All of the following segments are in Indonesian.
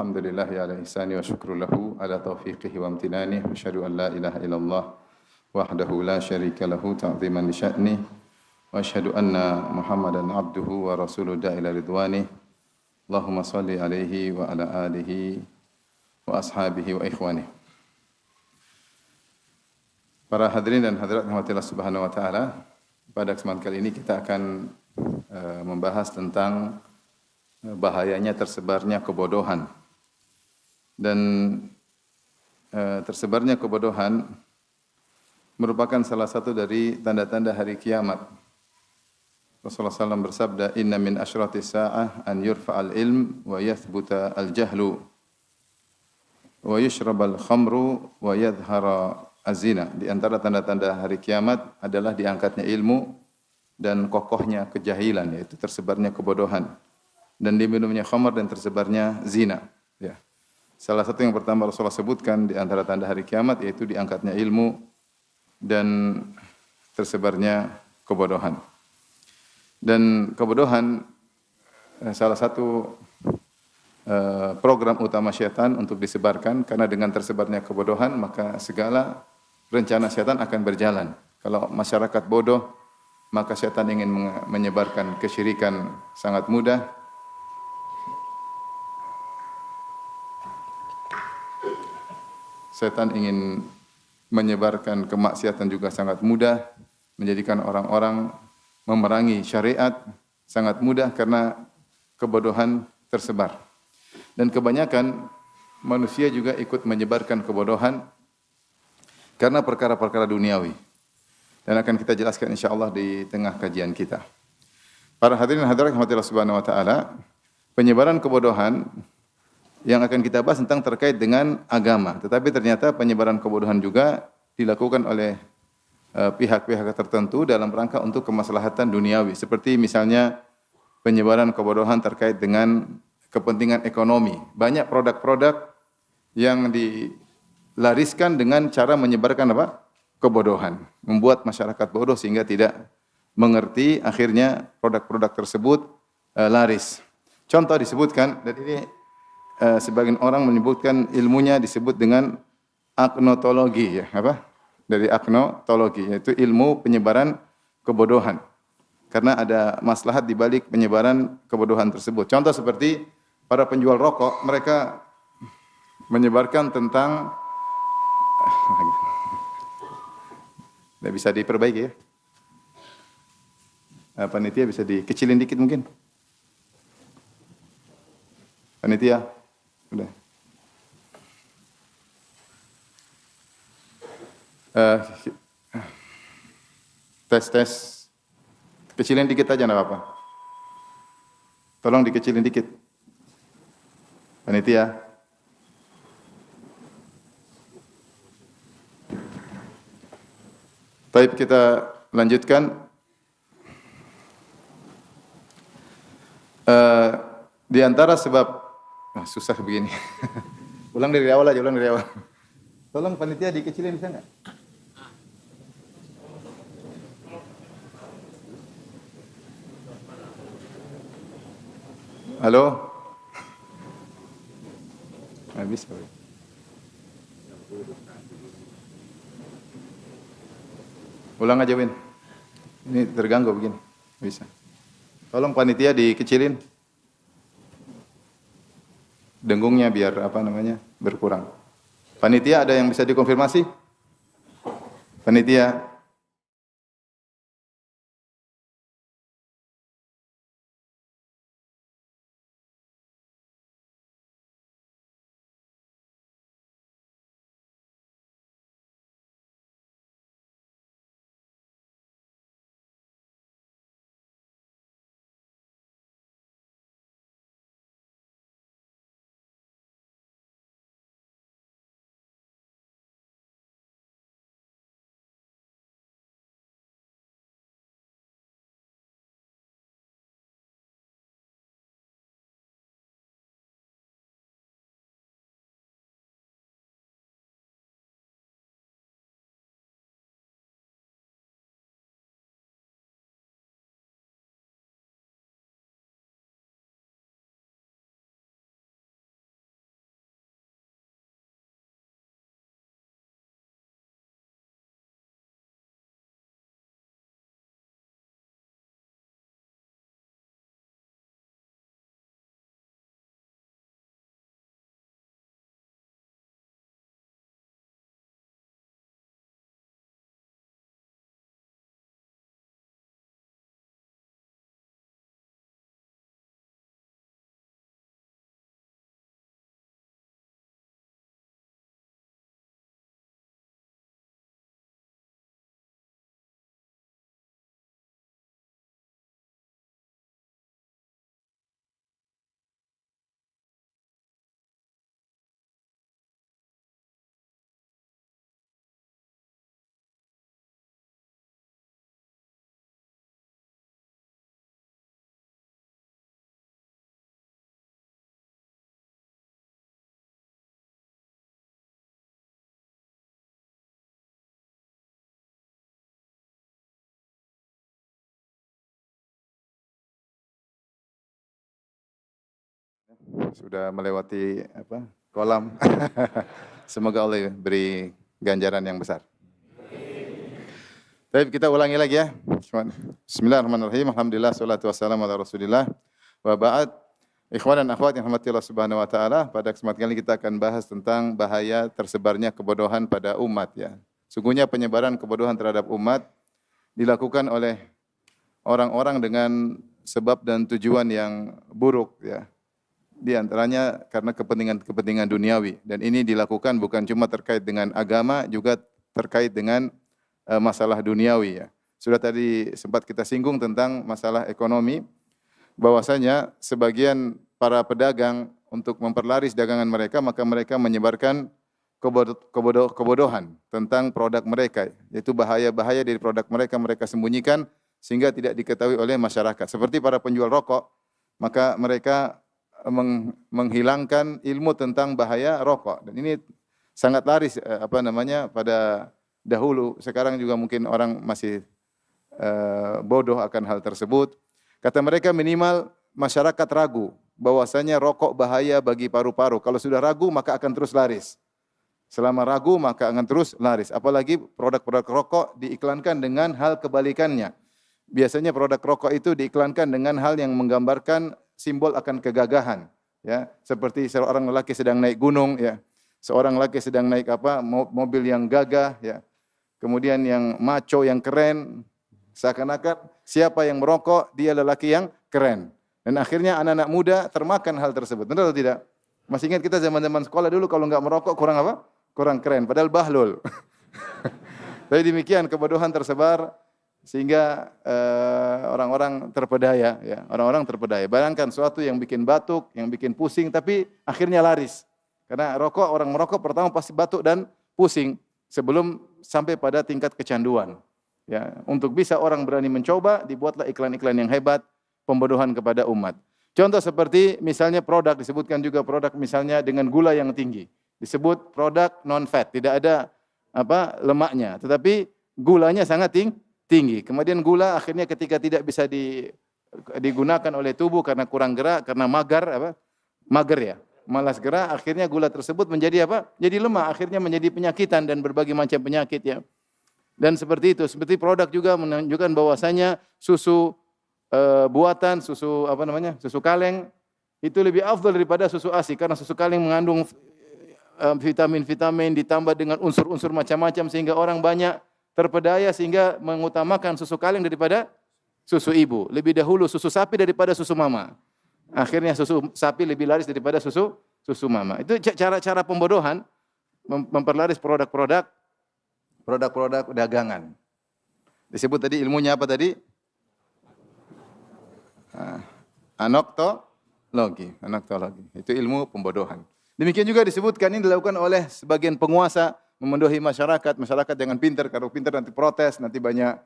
alhamdulillahi ala ihsani wa syukru lahu ala taufiqihi wa amtinani wa asyhadu an la ilaha illallah wahdahu la syarika lahu ta'ziman li sya'ni wa asyhadu anna Muhammadan abduhu wa rasuluhu da'ila ridwani. Allahumma salli alaihi wa ala alihi wa ashabihi wa ikhwani. Para hadirin dan hadirat rahmatillah subhanahu wa ta'ala, pada kesempatan kali ini kita akan membahas tentang bahayanya tersebarnya kebodohan. Dan tersebarnya kebodohan merupakan salah satu dari tanda-tanda hari kiamat. Rasulullah SAW bersabda, "Inna min asyratis sa'ah an yurfa'al ilm wa yathbuta al-jahlu wa yushrabal khamru wa yadhhara az-zina." Di antara tanda-tanda hari kiamat adalah diangkatnya ilmu dan kokohnya kejahilan, yaitu tersebarnya kebodohan, dan diminumnya khamar dan tersebarnya zina. Ya. Salah satu yang pertama Rasulullah sebutkan di antara tanda hari kiamat yaitu diangkatnya ilmu dan tersebarnya kebodohan. Dan kebodohan salah satu program utama syaitan untuk disebarkan, karena dengan tersebarnya kebodohan maka segala rencana syaitan akan berjalan. Kalau masyarakat bodoh, maka syaitan ingin menyebarkan kesyirikan sangat mudah. Syaitan ingin menyebarkan kemaksiatan juga sangat mudah, menjadikan orang-orang memerangi syariat sangat mudah karena kebodohan tersebar. Dan kebanyakan manusia juga ikut menyebarkan kebodohan karena perkara-perkara duniawi. Dan akan kita jelaskan insyaallah di tengah kajian kita. Para hadirin hadirat rahmatillah subhanahu wa ta'ala, penyebaran kebodohan yang akan kita bahas tentang terkait dengan agama. Tetapi ternyata penyebaran kebodohan juga dilakukan oleh pihak-pihak tertentu dalam rangka untuk kemaslahatan duniawi. Seperti misalnya penyebaran kebodohan terkait dengan kepentingan ekonomi. Banyak produk-produk yang dilariskan dengan cara menyebarkan apa? Kebodohan. Membuat masyarakat bodoh sehingga tidak mengerti, akhirnya produk-produk tersebut laris. Contoh disebutkan, dan ini sebagian orang menyebutkan ilmunya disebut dengan agnotologi, ya, apa? Dari agnotologi, yaitu ilmu penyebaran kebodohan. Karena ada maslahat di balik penyebaran kebodohan tersebut. Contoh seperti para penjual rokok, mereka menyebarkan tentang tidak bisa diperbaiki, ya. Panitia bisa dikecilin dikit mungkin. Panitia, udah. Tes. Kecilin dikit aja, enggak apa-apa. Tolong dikecilin dikit. Panitia. Baik, kita lanjutkan. Di antara sebab susah begini. Ulang dari awal aja, ulang dari awal. Tolong panitia dikecilin, bisa enggak? Halo? Habis. Ulang aja, Win. Ini terganggu begini. Bisa. Tolong panitia dikecilin. Dengungnya biar berkurang. Panitia ada yang bisa dikonfirmasi? Panitia. Sudah melewati kolam. Semoga Allah beri ganjaran yang besar. Baik, kita ulangi lagi ya. Bismillahirrahmanirrahim. Alhamdulillah, salatu wassalamu ala Rasulillah. Wa ba'd. Ikhwan dan akhwat yang rahmati Allah Subhanahu wa taala, pada kesempatan kali kita akan bahas tentang bahaya tersebarnya kebodohan pada umat ya. Sungguhnya penyebaran kebodohan terhadap umat dilakukan oleh orang-orang dengan sebab dan tujuan yang buruk ya. Di antaranya karena kepentingan duniawi, dan ini dilakukan bukan cuma terkait dengan agama, juga terkait dengan masalah duniawi ya. Sudah tadi sempat kita singgung tentang masalah ekonomi, bahwasanya sebagian para pedagang untuk memperlaris dagangan mereka, maka mereka menyebarkan kebodohan tentang produk mereka, yaitu bahaya-bahaya dari produk mereka mereka sembunyikan sehingga tidak diketahui oleh masyarakat. Seperti para penjual rokok, maka mereka menghilangkan ilmu tentang bahaya rokok, dan ini sangat laris pada dahulu. Sekarang juga mungkin orang masih bodoh akan hal tersebut. Kata mereka minimal masyarakat ragu bahwasanya rokok bahaya bagi paru-paru. Kalau sudah ragu maka akan terus laris. Selama ragu maka akan terus laris. Apalagi produk-produk rokok diiklankan dengan hal kebalikannya. Biasanya produk rokok itu diiklankan dengan hal yang menggambarkan simbol akan kegagahan, ya. Seperti seorang lelaki sedang naik gunung, ya. Seorang lelaki sedang naik mobil yang gagah, ya. Kemudian yang macho, yang keren, seakan-akan siapa yang merokok dia lelaki yang keren. Dan akhirnya anak-anak muda termakan hal tersebut. Benar atau tidak? Masih ingat kita zaman-zaman sekolah dulu kalau enggak merokok kurang apa? Kurang keren, padahal bahlul. Tapi demikian kebodohan tersebar sehingga orang-orang terpedaya, ya. Orang-orang terpedaya. Bayangkan suatu yang bikin batuk, yang bikin pusing, tapi akhirnya laris. Karena orang merokok pertama pasti batuk dan pusing sebelum sampai pada tingkat kecanduan. Ya, untuk bisa orang berani mencoba, dibuatlah iklan-iklan yang hebat, pembodohan kepada umat. Contoh seperti misalnya produk, disebutkan juga produk misalnya dengan gula yang tinggi. Disebut produk non-fat, tidak ada lemaknya, tetapi gulanya sangat tinggi. Kemudian gula akhirnya ketika tidak bisa digunakan oleh tubuh karena kurang gerak, karena mager ya, malas gerak, akhirnya gula tersebut menjadi jadi lemah, akhirnya menjadi penyakitan dan berbagai macam penyakit ya. Dan seperti itu, seperti produk juga menunjukkan bahwasanya susu buatan, susu kaleng itu lebih afdal daripada susu ASI, karena susu kaleng mengandung vitamin-vitamin ditambah dengan unsur-unsur macam-macam sehingga orang banyak terpedaya sehingga mengutamakan susu kaleng daripada susu ibu. Lebih dahulu susu sapi daripada susu mama. Akhirnya susu sapi lebih laris daripada susu mama. Itu cara-cara pembodohan memperlaris produk-produk dagangan. Disebut tadi ilmunya apa tadi? Anoktologi. Itu ilmu pembodohan. Demikian juga disebutkan ini dilakukan oleh sebagian penguasa memendohi masyarakat dengan pintar. Kalau pintar nanti protes, nanti banyak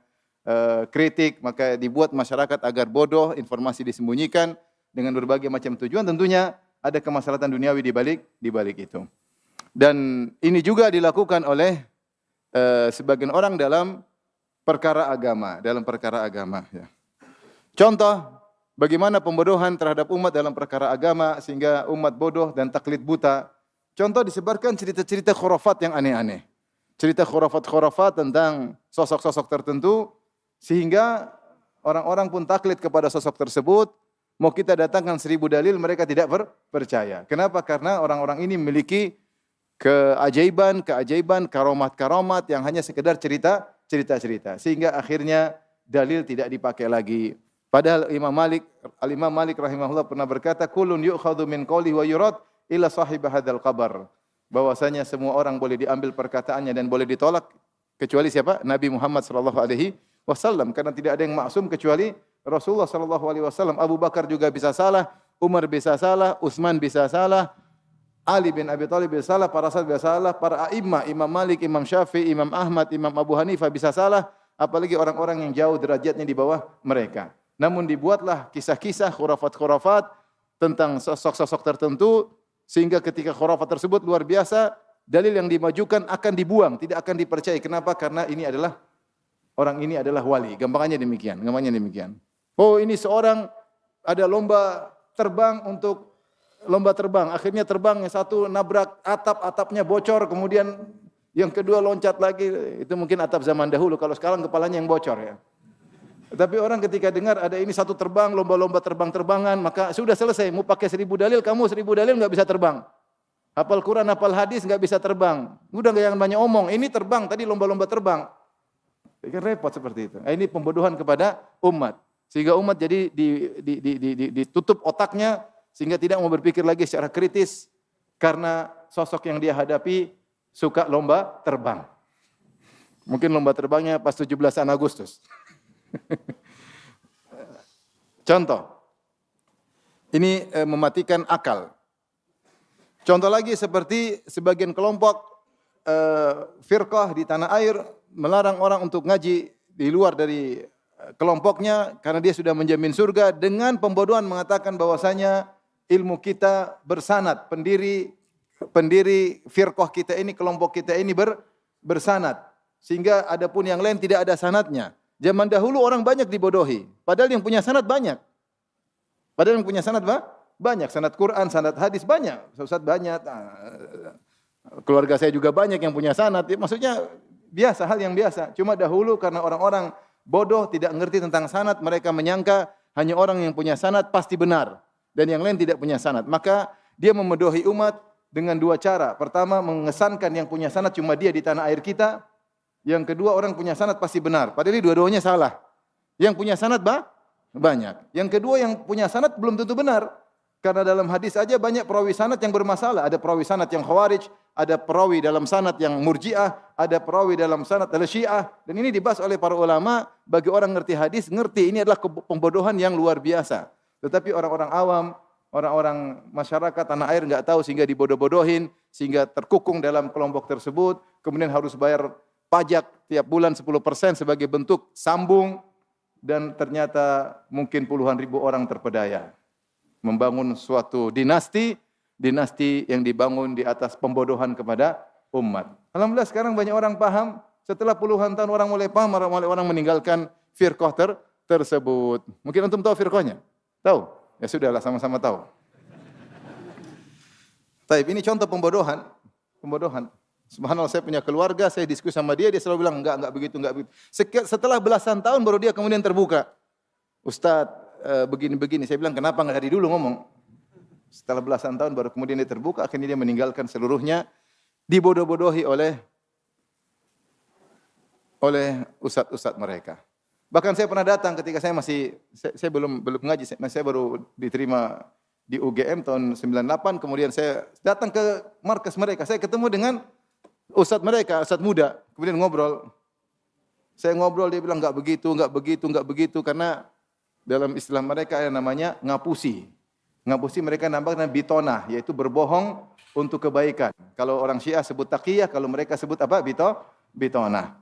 kritik, maka dibuat masyarakat agar bodoh, informasi disembunyikan dengan berbagai macam tujuan. Tentunya ada kemaslahatan duniawi di balik itu. Dan ini juga dilakukan oleh sebagian orang dalam perkara agama, ya. Contoh bagaimana pembodohan terhadap umat dalam perkara agama sehingga umat bodoh dan taklid buta. Contoh disebarkan cerita-cerita khurafat yang aneh-aneh. Cerita khurafat tentang sosok-sosok tertentu sehingga orang-orang pun taklid kepada sosok tersebut. Mau kita datangkan 1000 dalil mereka tidak percaya. Kenapa? Karena orang-orang ini memiliki keajaiban, karomat-karomat yang hanya sekedar cerita-cerita. Sehingga akhirnya dalil tidak dipakai lagi. Padahal Al-Imam Malik rahimahullah pernah berkata, "Kullun yu'khadhu min qawli wa yurad illa sahib hadzal qabr." Bahwasanya semua orang boleh diambil perkataannya dan boleh ditolak kecuali siapa? Nabi Muhammad sallallahu alaihi wasallam, karena tidak ada yang maksum kecuali Rasulullah sallallahu alaihi wasallam. Abu Bakar juga bisa salah, Umar bisa salah, Utsman bisa salah, Ali bin Abi Thalib bisa salah, para sahabat bisa salah, para a'imah, Imam Malik, Imam Syafi'i, Imam Ahmad, Imam Abu Hanifah bisa salah, apalagi orang-orang yang jauh derajatnya di bawah mereka. Namun dibuatlah kisah-kisah khurafat-khurafat tentang sosok-sosok tertentu sehingga ketika khurafat tersebut luar biasa, dalil yang dimajukan akan dibuang, tidak akan dipercayai. Kenapa? Karena orang ini adalah wali. Gampangnya demikian. Oh, ini seorang ada lomba terbang untuk lomba terbang. Akhirnya terbang, yang satu nabrak atap, atapnya bocor, kemudian yang kedua loncat lagi. Itu mungkin atap zaman dahulu, kalau sekarang kepalanya yang bocor ya. Tapi orang ketika dengar ada ini satu terbang, lomba-lomba terbang-terbangan, maka sudah selesai. Mau pakai 1000 dalil, kamu 1000 dalil nggak bisa terbang. Hafal Quran, hafal hadis nggak bisa terbang. Udah nggak yang banyak omong. Ini terbang, tadi lomba-lomba terbang. Kan repot seperti itu. Ini pembodohan kepada umat. Sehingga umat jadi ditutup otaknya, sehingga tidak mau berpikir lagi secara kritis. Karena sosok yang dia hadapi suka lomba terbang. Mungkin lomba terbangnya pas 17 Agustus. Contoh, ini mematikan akal. Contoh lagi seperti sebagian kelompok firqah di tanah air melarang orang untuk ngaji di luar dari kelompoknya karena dia sudah menjamin surga dengan pembodohan mengatakan bahwasanya ilmu kita bersanad, pendiri firqah kita ini, kelompok kita ini bersanad, sehingga adapun yang lain tidak ada sanadnya. Zaman dahulu orang banyak dibodohi, padahal yang punya sanad banyak. Padahal yang punya sanad banyak, sanad Quran, sanad hadis banyak. Ustaz banyak. Keluarga saya juga banyak yang punya sanad. Maksudnya biasa, hal yang biasa. Cuma dahulu karena orang-orang bodoh tidak mengerti tentang sanad, mereka menyangka hanya orang yang punya sanad pasti benar dan yang lain tidak punya sanad. Maka dia membodohi umat dengan dua cara. Pertama, mengesankan yang punya sanad cuma dia di tanah air kita. Yang kedua, orang punya sanad pasti benar. Padahal ini dua-duanya salah. Yang punya sanad banyak. Yang kedua, yang punya sanad belum tentu benar. Karena dalam hadis aja banyak perawi sanad yang bermasalah. Ada perawi sanad yang khawarij, ada perawi dalam sanad yang murji'ah, ada perawi dalam sanad al-syiah. Dan ini dibahas oleh para ulama, bagi orang ngerti hadis, ngerti ini adalah pembodohan yang luar biasa. Tetapi orang-orang awam, orang-orang masyarakat tanah air enggak tahu sehingga dibodoh-bodohin, sehingga terkukung dalam kelompok tersebut, kemudian harus bayar pajak tiap bulan 10% sebagai bentuk sambung, dan ternyata mungkin puluhan ribu orang terpedaya. Membangun suatu dinasti yang dibangun di atas pembodohan kepada umat. Alhamdulillah sekarang banyak orang paham, setelah puluhan tahun orang mulai paham, orang meninggalkan firqah tersebut. Mungkin antum tahu firqahnya? Tahu? Ya sudahlah, sama-sama tahu. Taib, ini contoh pembodohan. Subhanallah, saya punya keluarga, saya diskusi sama dia selalu bilang, enggak begitu. Setelah belasan tahun baru dia kemudian terbuka. Ustaz, begini-begini. Saya bilang, kenapa enggak dari dulu ngomong? Setelah belasan tahun baru kemudian dia terbuka, akhirnya dia meninggalkan seluruhnya, dibodoh-bodohi oleh ustaz-ustaz mereka. Bahkan saya pernah datang ketika saya belum ngaji, saya baru diterima di UGM tahun 98, kemudian saya datang ke markas mereka, saya ketemu dengan ustaz mereka, ustaz muda, kemudian ngobrol. Saya ngobrol, dia bilang enggak begitu, karena dalam istilah mereka yang namanya ngapusi. Ngapusi mereka nambahkan bitonah, yaitu berbohong untuk kebaikan. Kalau orang Syiah sebut taqiyah, kalau mereka sebut apa? Bitonah.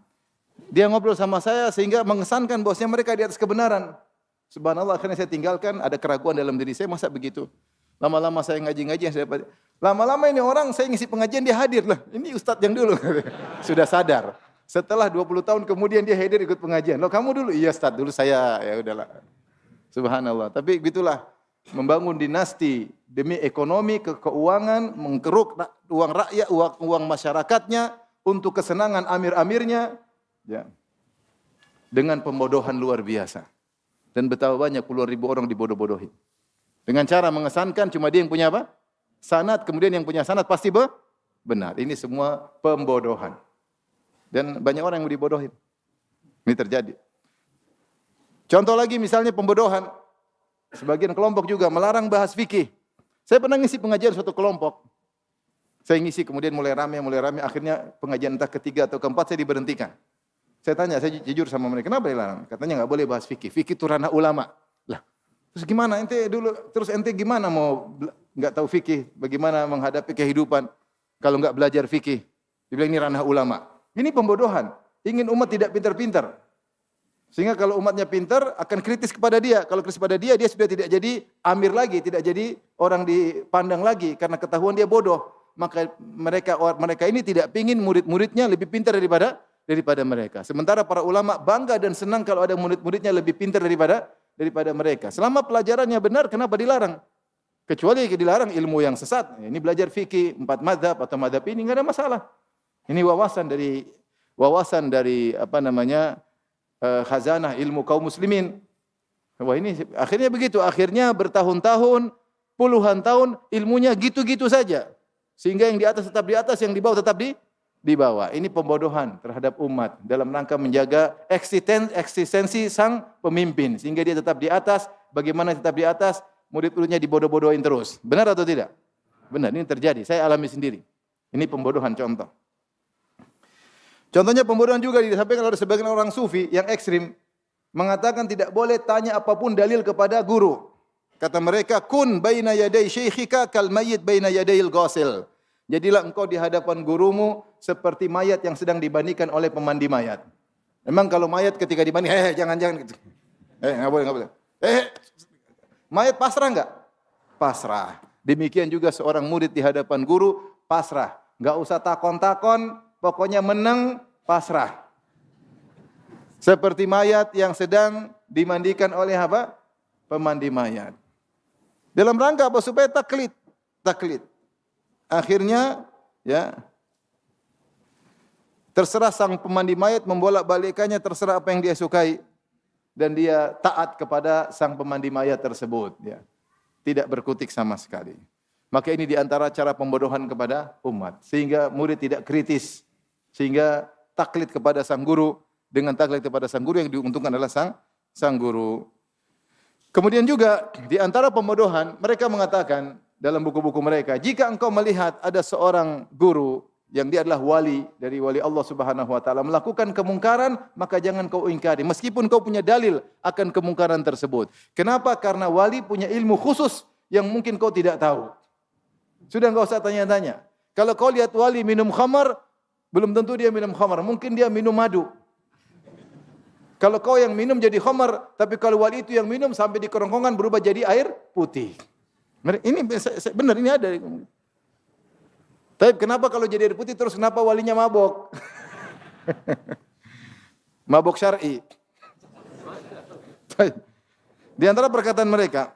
Dia ngobrol sama saya sehingga mengesankan bahwasanya mereka di atas kebenaran. Subhanallah, akhirnya saya tinggalkan, ada keraguan dalam diri saya, masa begitu? Lama-lama saya ngaji-ngaji, lama-lama ini orang saya ngisi pengajian dia hadir lah. Ini ustaz yang dulu sudah sadar. Setelah 20 tahun kemudian dia hadir ikut pengajian. Loh kamu dulu? Iya ustaz, dulu saya. Ya udahlah. Subhanallah. Tapi begitulah, membangun dinasti demi ekonomi, keuangan, mengkeruk uang rakyat, uang masyarakatnya untuk kesenangan amir-amirnya, ya. Dengan pembodohan luar biasa. Dan betapa banyak puluhan ribu orang dibodoh-bodohi. Dengan cara mengesankan cuma dia yang punya apa? Sanad, kemudian yang punya sanad pasti benar. Ini semua pembodohan. Dan banyak orang yang dibodohin. Ini terjadi. Contoh lagi misalnya pembodohan. Sebagian kelompok juga melarang bahas fikih. Saya pernah ngisi pengajian suatu kelompok. Saya ngisi kemudian mulai rame, akhirnya pengajian entah ketiga atau keempat saya diberhentikan. Saya tanya, saya jujur sama mereka, kenapa dilarang? Katanya enggak boleh bahas fikih. Fikih itu ranah ulama. Lah, terus gimana ente gimana mau enggak tahu fikih, bagaimana menghadapi kehidupan kalau enggak belajar fikih? Dibilang ini ranah ulama. Ini pembodohan. Ingin umat tidak pintar-pintar. Sehingga kalau umatnya pintar akan kritis kepada dia. Kalau kritis kepada dia sudah tidak jadi amir lagi, tidak jadi orang dipandang lagi karena ketahuan dia bodoh. Maka mereka ini tidak pingin murid-muridnya lebih pintar daripada mereka. Sementara para ulama bangga dan senang kalau ada murid-muridnya lebih pintar daripada mereka. Selama pelajarannya benar, kenapa dilarang? Kecuali dilarang ilmu yang sesat. Ini belajar fikih, 4 mazhab atau mazhab ini enggak ada masalah. Ini wawasan dari khazanah ilmu kaum muslimin. Wah ini akhirnya begitu, akhirnya bertahun-tahun, puluhan tahun ilmunya gitu-gitu saja. Sehingga yang di atas tetap di atas, yang di bawah tetap di bawah. Ini pembodohan terhadap umat dalam rangka menjaga eksistensi sang pemimpin sehingga dia tetap di atas. Bagaimana tetap di atas? Murid-muridnya dibodoh-bodohin terus. Benar atau tidak? Benar, ini terjadi. Saya alami sendiri. Ini pembodohan contoh. Contohnya pembodohan juga disampaikan oleh sebagian orang sufi yang ekstrim, mengatakan tidak boleh tanya apapun dalil kepada guru. Kata mereka, kun baina yaday syekhika kal mayyit baina yadayil ghasil. Jadilah engkau di hadapan gurumu seperti mayat yang sedang dimandikan oleh pemandi mayat. Memang kalau mayat ketika dimandi, jangan gitu. Enggak boleh. Mayat pasrah enggak? Pasrah. Demikian juga seorang murid di hadapan guru pasrah. Enggak usah takon-takon, pokoknya menang, pasrah. Seperti mayat yang sedang dimandikan oleh apa? Pemandi mayat. Dalam rangka apa? Supaya taklid. Akhirnya terserah sang pemandi mayat membolak-balikannya, terserah apa yang dia sukai. Dan dia taat kepada sang pemandi mayat tersebut. Tidak berkutik sama sekali. Maka ini diantara cara pembodohan kepada umat. Sehingga murid tidak kritis. Sehingga taklid kepada sang guru. Dengan taklid kepada sang guru yang diuntungkan adalah sang guru. Kemudian juga diantara pembodohan, mereka mengatakan dalam buku-buku mereka, jika engkau melihat ada seorang guru yang dia adalah wali dari wali Allah Subhanahu wa taala melakukan kemungkaran, maka jangan kau ingkari meskipun kau punya dalil akan kemungkaran tersebut. Kenapa? Karena wali punya ilmu khusus yang mungkin kau tidak tahu. Sudah enggak usah tanya-tanya. Kalau kau lihat wali minum khamar, belum tentu dia minum khamar, mungkin dia minum madu. Kalau kau yang minum jadi khamar, tapi kalau wali itu yang minum sampai di kerongkongan berubah jadi air putih. Ini benar, ini ada. Tapi kenapa kalau jadi air putih terus kenapa walinya mabok? Mabok syar'i. Di antara perkataan mereka,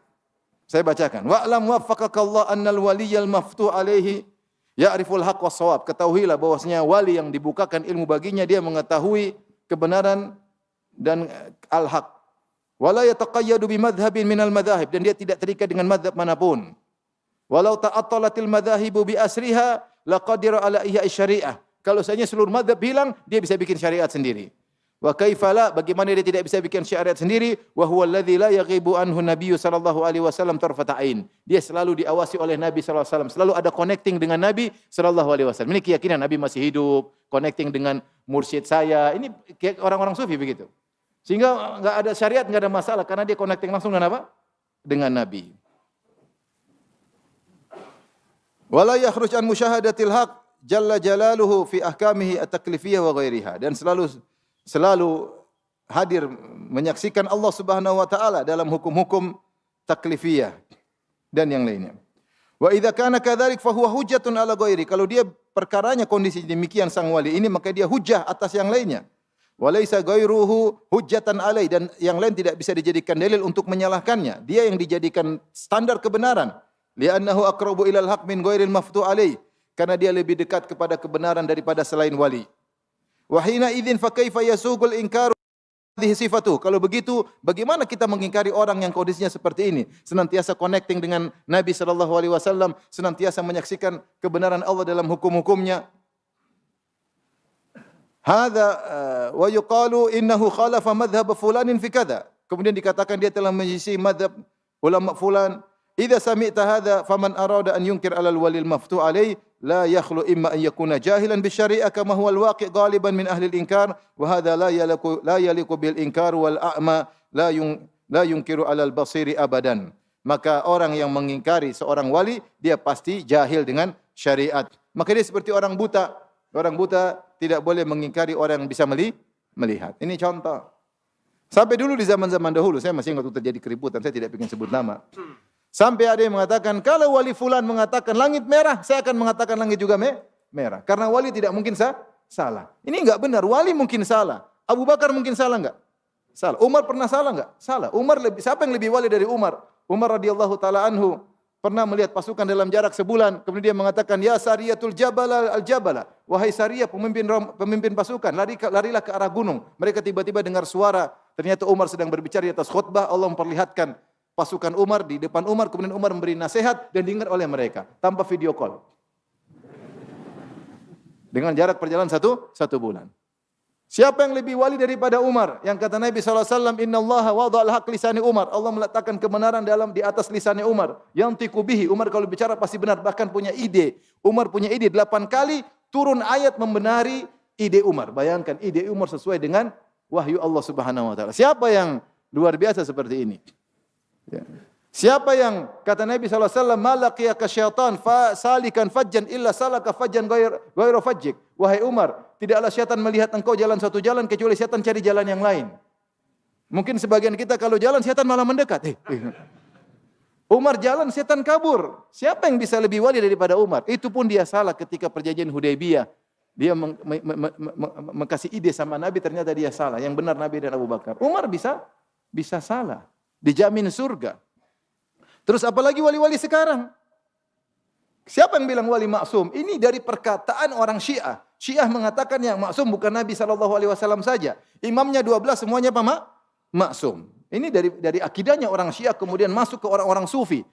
saya bacakan. Wa'lam waffaqakallah annal waliyyal maftuh alaihi ya'riful haqq was shawab. Ketahuilah bahwasanya wali yang dibukakan ilmu baginya dia mengetahui kebenaran dan al-haq. Wala yataqayyadu bimadhhabin minal madhahib, dan dia tidak terikat dengan madhab manapun. Walau ta'attalatil madhahibu bi asriha laqadira ala ihya'i syariah. Kalau saja seluruh madhab hilang, dia bisa bikin syariat sendiri. Wa kaifala, bagaimana dia tidak bisa bikin syariat sendiri? Wa huwa alladzi la yaghibu anhu nabiyyu sallallahu alaihi wasallam tarfata ain. Dia selalu diawasi oleh Nabi sallallahu alaihi wasallam, selalu ada connecting dengan Nabi sallallahu alaihi wasallam. Ini keyakinan Nabi masih hidup, connecting dengan mursyid saya. Ini orang-orang sufi begitu. Sehingga enggak ada syariat, enggak ada masalah karena dia connecting langsung dengan apa? Dengan Nabi. Wala yakhruj an musyahadatil haq jalla jalaluhu fi ahkamihi at-taklifiyah wa ghairiha, dan selalu hadir menyaksikan Allah Subhanahu wa taala dalam hukum-hukum taklifiyah dan yang lainnya. Wa idza kana kadzalik fa huwa hujjatun ala ghairi. Kalau dia perkaranya kondisi demikian sang wali ini, maka dia hujjah atas yang lainnya. Wa laisa ghairuhu hujjatan alai, dan yang lain tidak bisa dijadikan dalil untuk menyalahkannya. Dia yang dijadikan standar kebenaran. Li'annahu aqrabu ilal haq min ghairil maftuh alai, karena dia lebih dekat kepada kebenaran daripada selain wali. Wa hina idzin fa kaifa yasuqul inkaru hadhihi sifatuh. Kalau begitu, bagaimana kita mengingkari orang yang kondisinya seperti ini, senantiasa connecting dengan Nabi sallallahu alaihi wasallam, senantiasa menyaksikan kebenaran Allah dalam hukum-hukumnya. Hadza wa yuqalu innahu khalafa madhhab fulanin fi kadza. Kemudian dikatakan dia telah menyisi madhab ulama fulan. Idza sami'ta hadza faman arada an yunkir 'alal walil maftuh alaihi la yakhlu imma an yakuna jahilan bisyari'ah kama huwa al-waqi' ghaliban min ahli al-inkar wa hadza la yaliqu bil inkar wal a'ma la yunkiru 'alal basiri abadan. Maka orang yang mengingkari seorang wali dia pasti jahil dengan syariat. Maka dia seperti orang buta. Orang buta tidak boleh mengingkari orang yang bisa melihat. Ini contoh. Sampai dulu di zaman-zaman dahulu, saya masih ingat terjadi keributan, saya tidak ingin sebut nama. Sampai ada yang mengatakan, kalau wali fulan mengatakan langit merah, saya akan mengatakan langit juga merah. Karena wali tidak mungkin salah. Ini enggak benar, wali mungkin salah. Abu Bakar mungkin salah enggak? Salah. Umar pernah salah enggak? Salah. Siapa yang lebih wali dari Umar? Umar radhiyallahu taala anhu pernah melihat pasukan dalam jarak sebulan, kemudian dia mengatakan, "Ya Sariyatul Jabala al-Jabala." Wahai Sariyah, pemimpin pasukan, larilah ke arah gunung. Mereka tiba-tiba dengar suara, ternyata Umar sedang berbicara di atas khutbah. Allah memperlihatkan pasukan Umar di depan Umar, kemudian Umar memberi nasihat dan diingat oleh mereka tanpa video call. Dengan jarak perjalanan satu bulan. Siapa yang lebih wali daripada Umar? Yang kata Nabi SAW, Inna Allah wada'al haq lisani Umar. Allah meletakkan kebenaran di atas lisannya Umar. Yang tiku bihi. Umar kalau bicara pasti benar. Bahkan punya ide. Umar punya ide 8 kali turun ayat membenari ide Umar. Bayangkan ide Umar sesuai dengan wahyu Allah Subhanahu Wa Taala. Siapa yang luar biasa seperti ini? Ya. Siapa yang kata Nabi SAW, malaqiyaka syaitan salikan fajjan illa salaka fajjan ghairu fajjik. Wahai Umar, tidaklah syaitan melihat engkau jalan satu jalan kecuali syaitan cari jalan yang lain. Mungkin sebagian kita kalau jalan syaitan malah mendekat. Umar jalan, syaitan kabur. Siapa yang bisa lebih wali daripada Umar? Itu pun dia salah ketika perjanjian Hudaybiyah. Dia mengkasih ide sama Nabi, ternyata dia salah. Yang benar Nabi dan Abu Bakar. Umar bisa salah. Dijamin surga. Terus apalagi wali-wali sekarang? Siapa yang bilang wali maksum? Ini dari perkataan orang Syiah. Syiah mengatakan yang maksum bukan Nabi SAW saja. Imamnya 12 semuanya apa? Maksum. Ini dari akidahnya orang Syiah kemudian masuk ke orang-orang Sufi.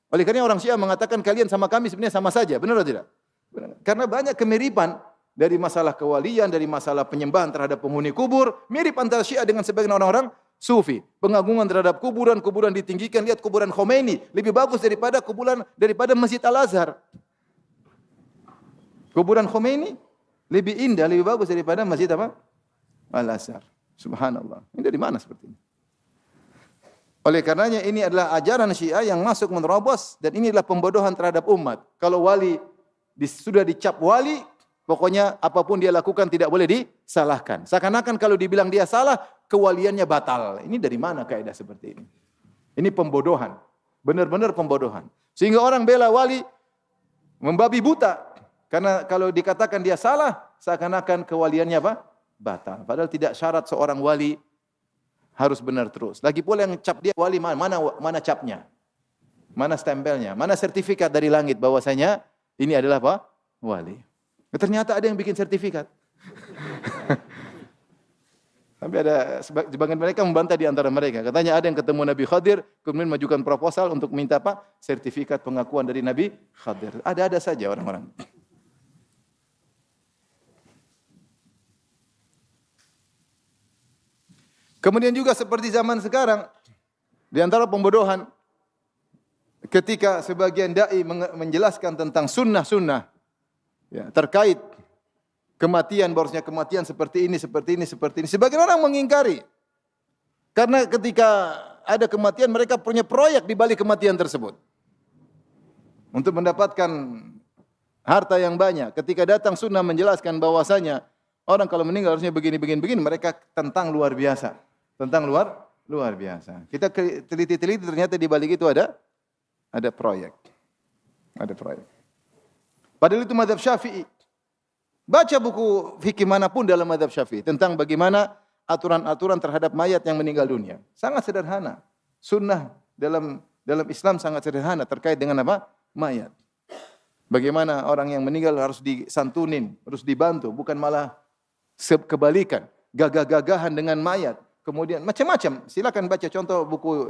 Oleh karena orang Syiah mengatakan kalian sama kami sebenarnya sama saja. Benar atau tidak? Benar. Karena banyak kemiripan dari masalah kewalian, dari masalah penyembahan terhadap penghuni kubur. Mirip antara Syiah dengan sebagian orang-orang Sufi, pengagungan terhadap kuburan ditinggikan. Lihat kuburan Khomeini, lebih bagus daripada Masjid Al-Azhar. Kuburan Khomeini lebih indah, lebih bagus daripada Masjid apa? Al-Azhar. Subhanallah. Ini dari mana seperti ini? Oleh karenanya ini adalah ajaran Syiah yang masuk menerobos dan ini adalah pembodohan terhadap umat. Kalau wali sudah dicap wali, pokoknya apapun dia lakukan tidak boleh disalahkan. Seakan-akan kalau dibilang dia salah, kewaliannya batal. Ini dari mana kaidah seperti ini? Ini pembodohan. Benar-benar pembodohan. Sehingga orang bela wali membabi buta. Karena kalau dikatakan dia salah, seakan-akan kewaliannya apa? Batal. Padahal tidak syarat seorang wali harus benar terus. Lagi pula yang cap dia wali, mana capnya? Mana stempelnya? Mana sertifikat dari langit bahwasanya ini adalah apa? Wali. Ternyata ada yang bikin sertifikat. Tapi ada sebagian mereka membantah di antara mereka. Katanya ada yang ketemu Nabi Khadir, kemudian majukan proposal untuk minta apa? Sertifikat pengakuan dari Nabi Khadir. Ada-ada saja orang-orang. Kemudian juga seperti zaman sekarang, di antara pembodohan, ketika sebagian dai menjelaskan tentang sunnah-sunnah ya, terkait kematian, bahwasanya kematian seperti ini. Sebagian orang mengingkari. Karena ketika ada kematian, mereka punya proyek di balik kematian tersebut. Untuk mendapatkan harta yang banyak. Ketika datang sunnah menjelaskan bahwasanya orang kalau meninggal harusnya begini, mereka tentang luar biasa. Tentang luar biasa. Kita teliti-teliti ternyata di balik itu ada proyek. Ada proyek. Padahal itu mazhab Syafi'i. Baca buku fikih manapun dalam mazhab Syafi'i tentang bagaimana aturan-aturan terhadap mayat yang meninggal dunia. Sangat sederhana. Sunnah dalam Islam sangat sederhana terkait dengan apa? Mayat. Bagaimana orang yang meninggal harus disantunin, harus dibantu, bukan malah kebalikan, gagah-gagahan dengan mayat. Kemudian macam-macam. Silakan baca contoh buku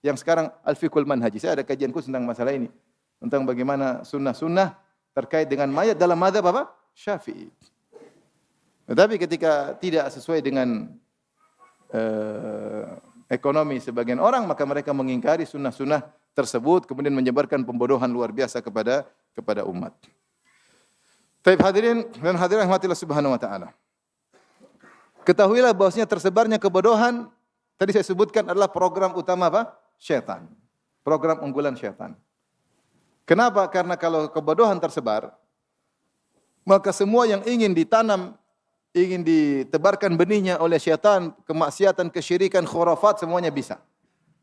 yang sekarang Al-Fiqhul Manhaji. Saya ada kajian khusus tentang masalah ini. Tentang bagaimana sunnah-sunnah terkait dengan mayat dalam mazhab apa? Syafi'i. Tetapi ketika tidak sesuai dengan ekonomi sebagian orang, maka mereka mengingkari sunnah-sunnah tersebut, kemudian menyebarkan pembodohan luar biasa kepada umat. Baik hadirin dan hadirat rahmatillah subhanahu wa ta'ala. Ketahuilah bahwasanya tersebarnya kebodohan, tadi saya sebutkan adalah program utama apa? Syaitan. Program unggulan syaitan. Kenapa? Karena kalau kebodohan tersebar, maka semua yang ingin ditanam, ingin ditebarkan benihnya oleh syaitan, kemaksiatan, kesyirikan, khurafat, semuanya bisa.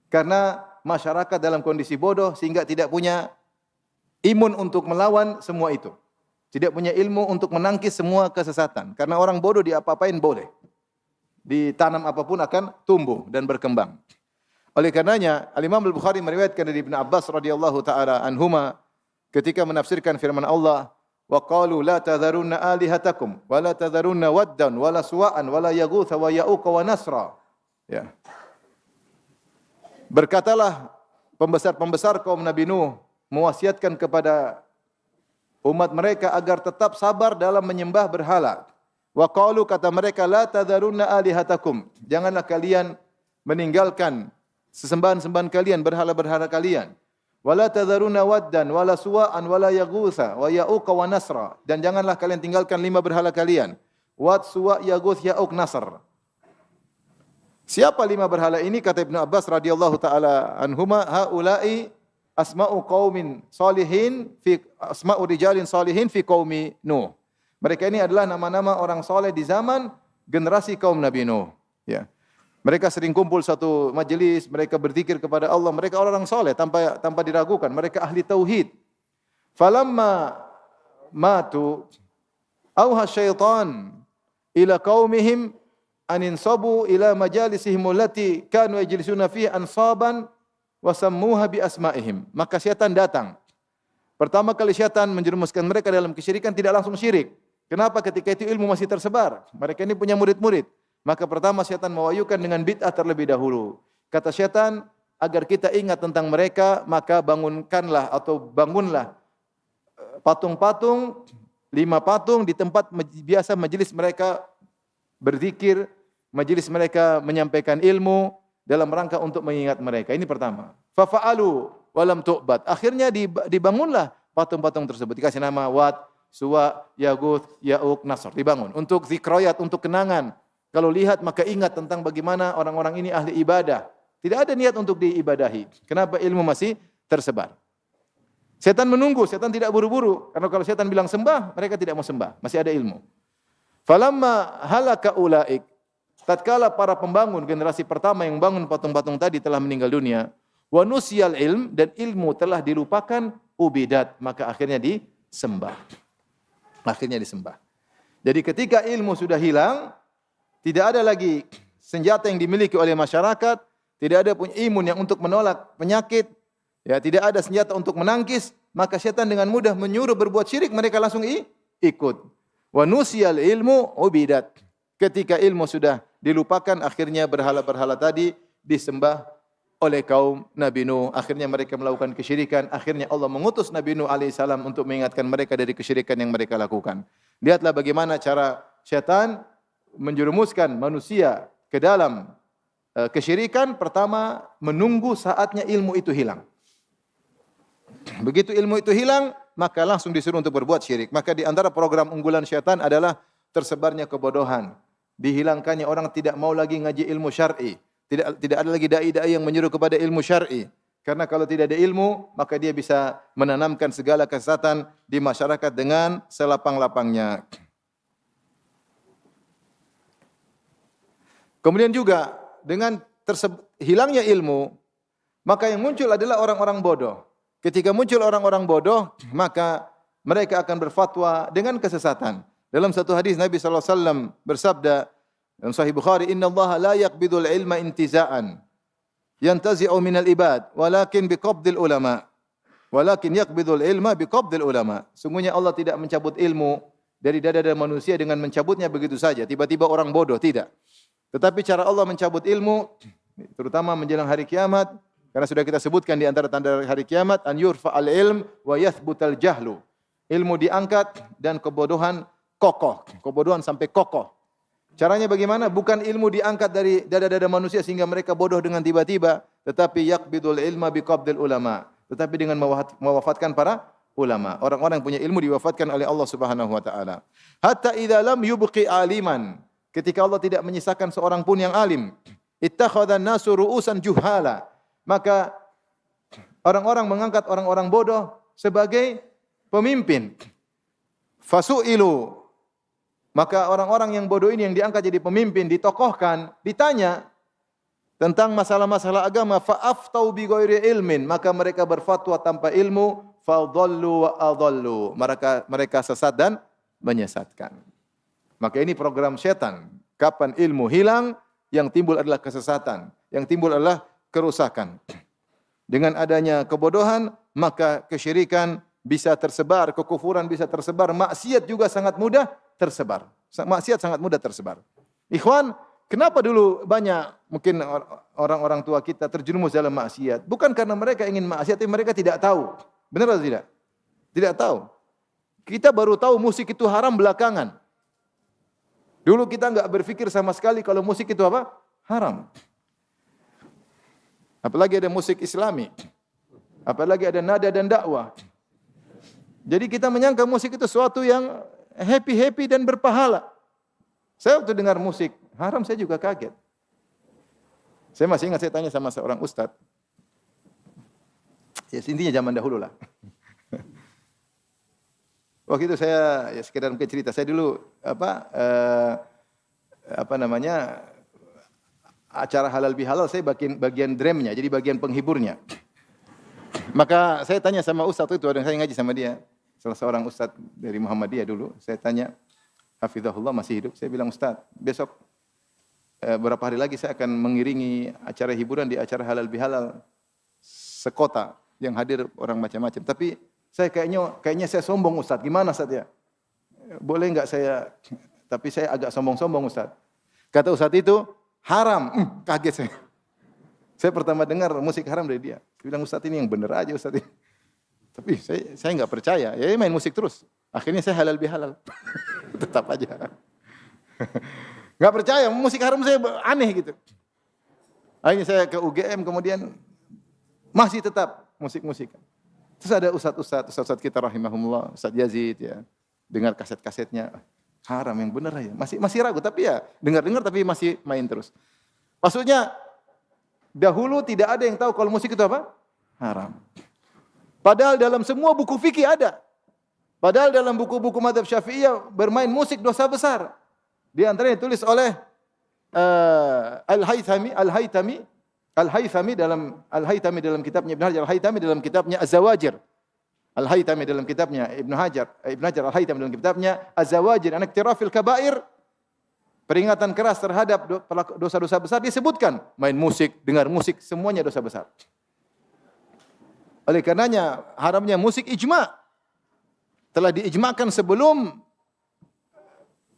Karena masyarakat dalam kondisi bodoh sehingga tidak punya imun untuk melawan semua itu. Tidak punya ilmu untuk menangkis semua kesesatan. Karena orang bodoh diapa-apain boleh. Ditanam apapun akan tumbuh dan berkembang. Oleh karenanya Al-Imam Al-Bukhari meriwayatkan dari Ibnu Abbas radhiyallahu taala anhuma ketika menafsirkan firman Allah, wa qalu la tadharunna alihatakum wa la tadharunna waddan wa la suwa'an wa la yaghutha wa ya'uqa wa nasra. Ya. Berkatalah pembesar-pembesar kaum Nabi Nuh mewasiatkan kepada umat mereka agar tetap sabar dalam menyembah berhala. Wa qalu, kata mereka, la tadharunna alihatakum. Janganlah kalian meninggalkan sesembahan-sembahan kalian, berhala-berhala kalian. Wala tadharunna waddan wala suwa'an wala yaghutha wa ya'uqa wa nasra. Dan janganlah kalian tinggalkan 5 berhala kalian. Wad, suwa', yaghuth, ya'uq, nasr. Siapa 5 berhala ini? Kata Ibnu Abbas radhiyallahu taala anhuma, haula'i asma'u qaumin salihin fi asma'u rijalin salihin fi qaumi Nuh. Mereka ini adalah nama-nama orang soleh di zaman generasi kaum Nabi Nuh. Ya. Mereka sering kumpul satu majelis, mereka berzikir kepada Allah, mereka orang soleh tanpa diragukan, mereka ahli tauhid. Falamma matu auha syaitan ila qaumihim an insabu ila majalisihim allati kanu yajlisuna fiha ansaban wa sammuha bi asma'ihim. Maka syaitan datang. Pertama kali syaitan menjerumuskan mereka dalam kesyirikan, tidak langsung syirik. Kenapa? Ketika itu ilmu masih tersebar. Mereka ini punya murid-murid. Maka pertama syaitan mewahyukan dengan bid'ah terlebih dahulu. Kata syaitan, agar kita ingat tentang mereka, maka bangunkanlah atau bangunlah patung-patung, 5 patung di tempat biasa majelis mereka berzikir, majelis mereka menyampaikan ilmu dalam rangka untuk mengingat mereka. Ini pertama. Fafa'alu walam tu'bad. Akhirnya dibangunlah patung-patung tersebut. Dikasih nama Wat, Suwa, Yaghuth, Ya'uq, Nasr. Dibangun untuk zikroyat, untuk kenangan. Kalau lihat maka ingat tentang bagaimana orang-orang ini ahli ibadah. Tidak ada niat untuk diibadahi. Kenapa? Ilmu masih tersebar. Setan menunggu, setan tidak buru-buru. Karena kalau setan bilang sembah, mereka tidak mau sembah. Masih ada ilmu. Falamma halaka ulaik. Tatkala para pembangun generasi pertama yang bangun patung-patung tadi telah meninggal dunia. Wa nusyal ilm, dan ilmu telah dilupakan, ubidat. Maka akhirnya disembah. Akhirnya disembah. Jadi ketika ilmu sudah hilang, tidak ada lagi senjata yang dimiliki oleh masyarakat, tidak ada punya imun yang untuk menolak penyakit, ya, tidak ada senjata untuk menangkis, maka syaitan dengan mudah menyuruh berbuat syirik, mereka langsung ikut. Wa nusyal ilmu ubidat. Ketika ilmu sudah dilupakan, akhirnya berhala-berhala tadi disembah oleh kaum Nabi Nuh. Akhirnya mereka melakukan kesyirikan. Akhirnya Allah mengutus Nabi Nuh alaihissalam untuk mengingatkan mereka dari kesyirikan yang mereka lakukan. Lihatlah bagaimana cara syaitan menjerumuskan manusia ke dalam kesyirikan. Pertama, menunggu saatnya ilmu itu hilang. Begitu ilmu itu hilang, maka langsung disuruh untuk berbuat syirik. Maka di antara program unggulan syaitan adalah tersebarnya kebodohan. Dihilangkannya orang tidak mau lagi ngaji ilmu syar'i. Tidak ada lagi dai-dai yang menyuruh kepada ilmu syar'i. Karena kalau tidak ada ilmu, maka dia bisa menanamkan segala kesesatan di masyarakat dengan selapang-lapangnya. Kemudian juga dengan hilangnya ilmu, maka yang muncul adalah orang-orang bodoh. Ketika muncul orang-orang bodoh, maka mereka akan berfatwa dengan kesesatan. Dalam satu hadis Nabi sallallahu alaihi wasallam bersabda dalam Sahih Bukhari, "Inna Allah la yaqbidul ilma intiza'an yantazi'u minal ibad, walakin biqabdil ulama. Walakin yaqbidul ilma biqabdil ulama." Sungguhnya Allah tidak mencabut ilmu dari dada-dada manusia dengan mencabutnya begitu saja, tiba-tiba orang bodoh, tidak. Tetapi cara Allah mencabut ilmu, terutama menjelang hari kiamat, karena sudah kita sebutkan di antara tanda hari kiamat, an yurfa'al ilm wa yathbutal jahlu. Ilmu diangkat dan kebodohan kokoh. Kebodohan sampai kokoh. Caranya bagaimana? Bukan ilmu diangkat dari dada-dada manusia sehingga mereka bodoh dengan tiba-tiba, tetapi yaqbidul ilma biqabdil ulama. Tetapi dengan mewafatkan para ulama. Orang-orang yang punya ilmu diwafatkan oleh Allah Subhanahu wa taala. Hatta idza lam yubqi aliman. Ketika Allah tidak menyisakan seorang pun yang alim, ittakhadhan nasu ru'usan juhala. Maka orang-orang mengangkat orang-orang bodoh sebagai pemimpin. Fasu'ilu. Maka orang-orang yang bodoh ini yang diangkat jadi pemimpin, ditokohkan, ditanya tentang masalah-masalah agama, fa'aftau bi ghairi ilmin. Maka mereka berfatwa tanpa ilmu, fadhallu wa adhallu. Mereka sesat dan menyesatkan. Maka ini program syaitan. Kapan ilmu hilang, yang timbul adalah kesesatan. Yang timbul adalah kerusakan. Dengan adanya kebodohan, maka kesyirikan bisa tersebar, kekufuran bisa tersebar, maksiat juga sangat mudah tersebar. Maksiat sangat mudah tersebar. Ikhwan, kenapa dulu banyak mungkin orang-orang tua kita terjerumus dalam maksiat? Bukan karena mereka ingin maksiat, tapi mereka tidak tahu. Benar atau tidak? Tidak tahu. Kita baru tahu musik itu haram belakangan. Dulu kita enggak berpikir sama sekali kalau musik itu apa? Haram. Apalagi ada musik Islami. Apalagi ada nada dan dakwah. Jadi kita menyangka musik itu sesuatu yang happy-happy dan berpahala. Saya waktu dengar musik haram saya juga kaget. Saya masih ingat saya tanya sama seorang ustadz. Ya intinya zaman dahulu lah. Waktu itu saya ya sekedar mungkin cerita. Saya dulu acara halal bihalal saya bagian drumnya, jadi bagian penghiburnya. Maka saya tanya sama ustadz itu, ada saya ngaji sama dia, salah seorang ustadz dari Muhammadiyah dulu. Saya tanya, hafizahullah masih hidup. Saya bilang, ustadz, besok beberapa hari lagi saya akan mengiringi acara hiburan di acara halal bihalal sekota yang hadir orang macam-macam. Tapi saya kayaknya saya sombong ustadz. Gimana ustadz ya? Boleh enggak saya? Tapi saya agak sombong-sombong ustadz. Kata ustadz itu haram. Kaget saya. Saya pertama dengar musik haram dari dia. Saya bilang ustadz ini yang benar aja ustadz ini. Tapi saya enggak percaya. Ya main musik terus. Akhirnya saya halal bihalal. Tetap aja. Enggak percaya musik haram saya aneh gitu. Akhirnya saya ke UGM kemudian masih tetap musik-musik. Terus ada ustadz kita rahimahumullah, Ustadz Yazid ya. Dengar kaset-kasetnya, haram yang benar ya. Masih ragu tapi ya dengar-dengar tapi masih main terus. Maksudnya dahulu tidak ada yang tahu kalau musik itu apa? Haram. Padahal dalam semua buku fikih ada. Padahal dalam buku-buku mazhab Syafi'iyah bermain musik dosa besar. Di antaranya ditulis oleh Al-Haythami dalam kitabnya Ibnu Hajar Al-Haythami dalam kitabnya Az-Zawajir. Al-Haythami dalam kitabnya Ibnu Hajar Al-Haythami dalam kitabnya Az-Zawajir an iktirafil kabair, peringatan keras terhadap dosa-dosa besar, dia sebutkan main musik, dengar musik, semuanya dosa besar. Oleh karenanya haramnya musik ijma' telah diijma'kan sebelum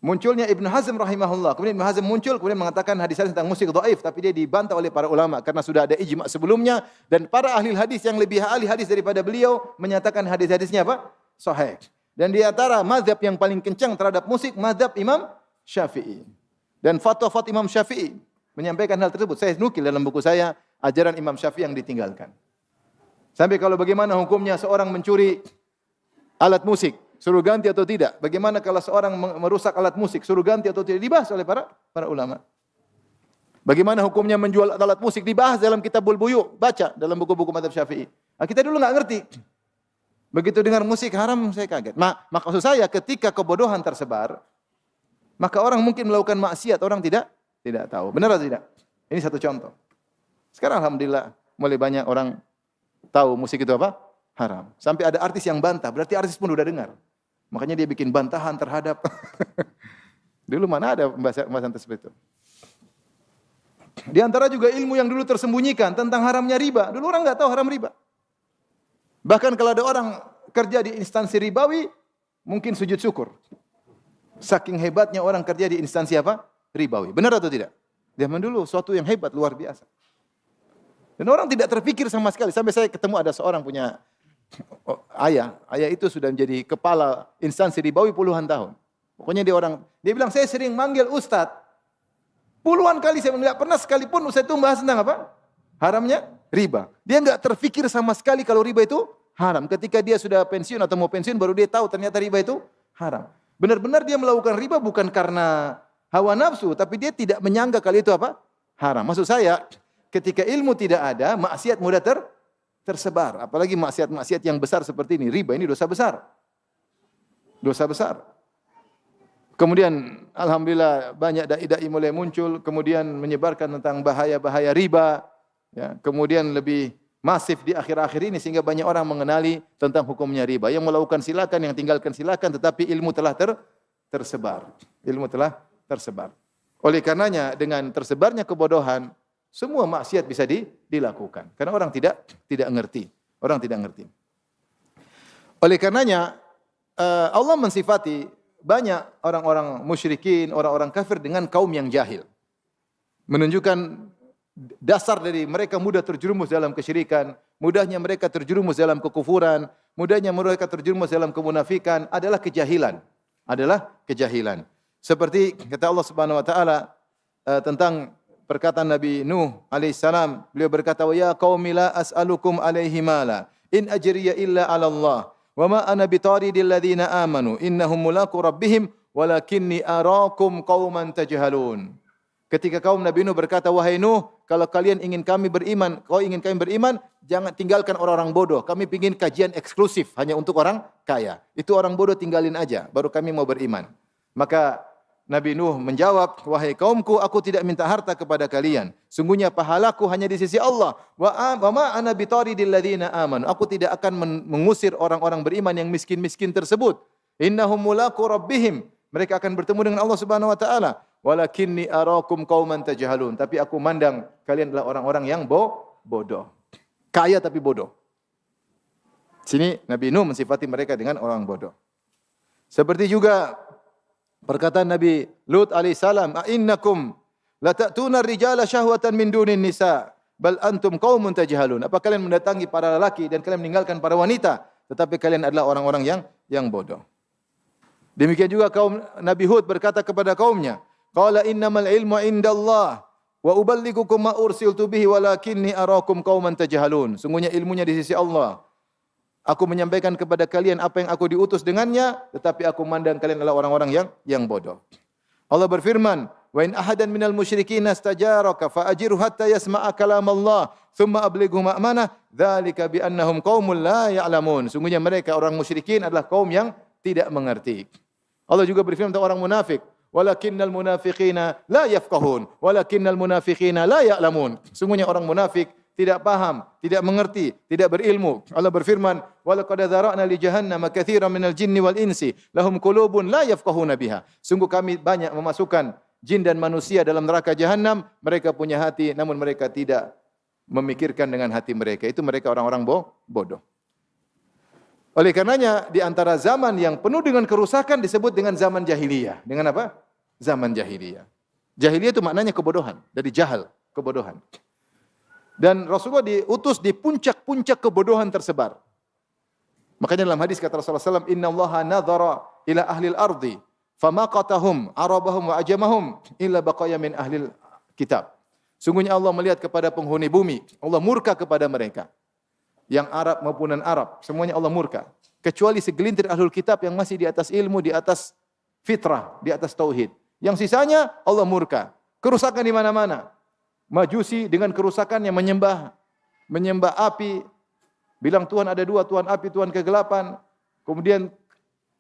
munculnya Ibnu Hazm rahimahullah. Kemudian Ibnu Hazm muncul, kemudian mengatakan hadis-hadis tentang musik dhaif, tapi dia dibantah oleh para ulama karena sudah ada ijma' sebelumnya dan para ahli hadis yang lebih ahli hadis daripada beliau menyatakan hadis-hadisnya apa? Sahih. Dan di antara mazhab yang paling kencang terhadap musik mazhab Imam Syafi'i. Dan fatwa-fatwa Imam Syafi'i menyampaikan hal tersebut. Saya nukil dalam buku saya ajaran Imam Syafi'i yang ditinggalkan. Sampai kalau bagaimana hukumnya seorang mencuri alat musik, suruh ganti atau tidak? Bagaimana kalau seorang merusak alat musik, suruh ganti atau tidak? Dibahas oleh para ulama. Bagaimana hukumnya menjual alat musik? Dibahas dalam Kitabul Buyu', baca dalam buku-buku mazhab Syafi'i. Nah, kita dulu enggak ngerti. Begitu dengar musik haram, saya kaget. Maka maksud saya ketika kebodohan tersebar, maka orang mungkin melakukan maksiat, orang tidak tahu. Benar atau tidak? Ini satu contoh. Sekarang alhamdulillah mulai banyak orang tahu musik itu apa? Haram. Sampai ada artis yang bantah, berarti artis pun sudah dengar. Makanya dia bikin bantahan terhadap. Dulu mana ada pembahasan tersebut itu. Di antara juga ilmu yang dulu tersembunyikan tentang haramnya riba. Dulu orang enggak tahu haram riba. Bahkan kalau ada orang kerja di instansi ribawi, mungkin sujud syukur. Saking hebatnya orang kerja di instansi apa? Ribawi. Benar atau tidak? Zaman dulu suatu yang hebat, luar biasa. Dan orang tidak terpikir sama sekali. Sampai saya ketemu ada seorang punya ayah itu sudah menjadi kepala instansi ribawi puluhan tahun. Pokoknya dia bilang saya sering manggil ustadz. Puluhan kali saya enggak pernah sekalipun ustadz itu membahas tentang apa? Haramnya riba. Dia enggak terpikir sama sekali kalau riba itu haram. Ketika dia sudah pensiun atau mau pensiun baru dia tahu ternyata riba itu haram. Benar-benar dia melakukan riba bukan karena hawa nafsu, tapi dia tidak menyangka kali itu apa? Haram. Maksud saya, ketika ilmu tidak ada, maksiat mudah tersebar. Apalagi maksiat-maksiat yang besar seperti ini. Riba ini dosa besar. Dosa besar. Kemudian alhamdulillah banyak dai-dai mulai muncul, kemudian menyebarkan tentang bahaya-bahaya riba. Ya, kemudian lebih masif di akhir-akhir ini sehingga banyak orang mengenali tentang hukumnya riba. Yang melakukan silakan, yang tinggalkan silakan, tetapi ilmu telah tersebar. Ilmu telah tersebar. Oleh karenanya dengan tersebarnya kebodohan, Semua maksiat bisa dilakukan. Karena orang tidak ngerti. Orang tidak ngerti. Oleh karenanya, Allah mensifati banyak orang-orang musyrikin, orang-orang kafir dengan kaum yang jahil. Menunjukkan dasar dari mereka mudah terjerumus dalam kesyirikan, mudahnya mereka terjerumus dalam kekufuran, mudahnya mereka terjerumus dalam kemunafikan adalah kejahilan. Seperti kata Allah Subhanahu wa taala tentang perkataan Nabi Nuh alaihissalam, beliau berkata, "Wa ya qaumi la as'alukum alaihi mala, in ajriya illa 'ala Allah, wa ma ana bitaridil ladzina amanu, innahum mulaqu rabbihim, walakinni arakum qauman tajhalun." Ketika kaum Nabi Nuh berkata, "Wahai Nuh, kalau kalian ingin kami beriman, jangan tinggalkan orang-orang bodoh. Kami ingin kajian eksklusif hanya untuk orang kaya. Itu orang bodoh tinggalin aja, baru kami mau beriman." Maka Nabi Nuh menjawab, "Wahai kaumku, aku tidak minta harta kepada kalian. Sungguhnya pahalaku hanya di sisi Allah. Wa ma ana bitaridil ladzina amanu." Aku tidak akan mengusir orang-orang beriman yang miskin-miskin tersebut. Innahum mulaqu rabbihim. Mereka akan bertemu dengan Allah Subhanahu wa taala. Walakinni arakum qauman tajhalun. Tapi aku mandang kalian adalah orang-orang yang bodoh. Kaya tapi bodoh. Sini Nabi Nuh mensifati mereka dengan orang bodoh. Seperti juga perkataan Nabi Lut alaihissalam, "Innakum lata'tuna ar-rijala syahwatan min dunin nisa, bal antum qaumun tajhalun." Apa kalian mendatangi para lelaki dan kalian meninggalkan para wanita, tetapi kalian adalah orang-orang yang bodoh. Demikian juga kaum Nabi Hud berkata kepada kaumnya, "Qala innamal ilmu indallah wa uballigukum ma ursiltu bihi walakinni arakum qauman tajhalun." Sungguhnya ilmunya di sisi Allah. Aku menyampaikan kepada kalian apa yang aku diutus dengannya, tetapi aku mandang kalian adalah orang-orang yang bodoh. Allah berfirman, "Wa in ahadan minal musyrikin istajaraka fa ajirhu hatta yasma'a kalam Allah, thumma ablighu ma'manah, dzalika bi annahum qaumul la ya'lamun." Sungguhnya mereka orang musyrikin adalah kaum yang tidak mengerti. Allah juga berfirman tentang orang munafik, "Walakinnal munafiqina la yafqahun, walakinnal munafiqina la ya'lamun." Sungguhnya orang munafik tidak paham, tidak mengerti, tidak berilmu. Allah berfirman, "Wa laqad dzara'na li jahannama katsiran minal jinni wal insi, lahum qulubun la yafqahuna biha." Sungguh kami banyak memasukkan jin dan manusia dalam neraka jahanam, mereka punya hati namun mereka tidak memikirkan dengan hati mereka. Itu mereka orang-orang bodoh. Oleh karenanya di antara zaman yang penuh dengan kerusakan disebut dengan zaman jahiliyah. Dengan apa? Zaman jahiliyah. Jahiliyah itu maknanya kebodohan, dari jahal, kebodohan. Dan Rasulullah diutus di puncak-puncak kebodohan tersebar. Makanya dalam hadis kata Rasulullah SAW, "Inna Allaha nadhara ila ahlil ardi, famaqatahum, arabahum wa ajamahum, illa baqaya min ahlil kitab." Sungguhnya Allah melihat kepada penghuni bumi, Allah murka kepada mereka. Yang Arab maupun non-Arab, semuanya Allah murka. Kecuali segelintir ahlul kitab yang masih di atas ilmu, di atas fitrah, di atas tauhid. Yang sisanya Allah murka. Kerusakan di mana-mana. Majusi dengan kerusakannya menyembah api, bilang Tuhan ada dua, Tuhan api, Tuhan kegelapan. Kemudian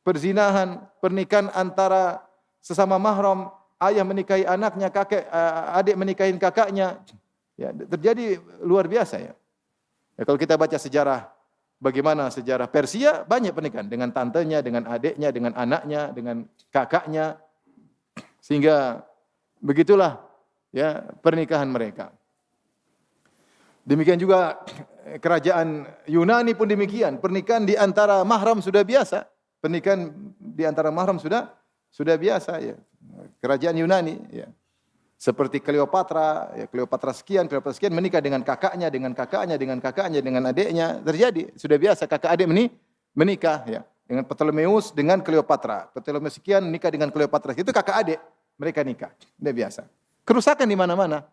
perzinahan, pernikahan antara sesama mahram, ayah menikahi anaknya, adik menikahi kakaknya. Ya, terjadi luar biasa ya. Kalau kita baca sejarah, bagaimana sejarah Persia, banyak pernikahan dengan tantenya, dengan adiknya, dengan anaknya, dengan kakaknya. Sehingga begitulah ya pernikahan mereka. Demikian juga kerajaan Yunani pun demikian. Pernikahan di antara mahram sudah biasa. Pernikahan di antara mahram sudah biasa ya. Kerajaan Yunani ya. Seperti Kleopatra, ya Kleopatra sekian menikah dengan kakaknya, dengan adiknya. Terjadi, sudah biasa kakak adik menikah ya. Dengan Ptolemeus dengan Kleopatra. Ptolemeus sekian nikah dengan Kleopatra. Itu kakak adik, mereka nikah. Sudah biasa. Kerusakan di mana-mana.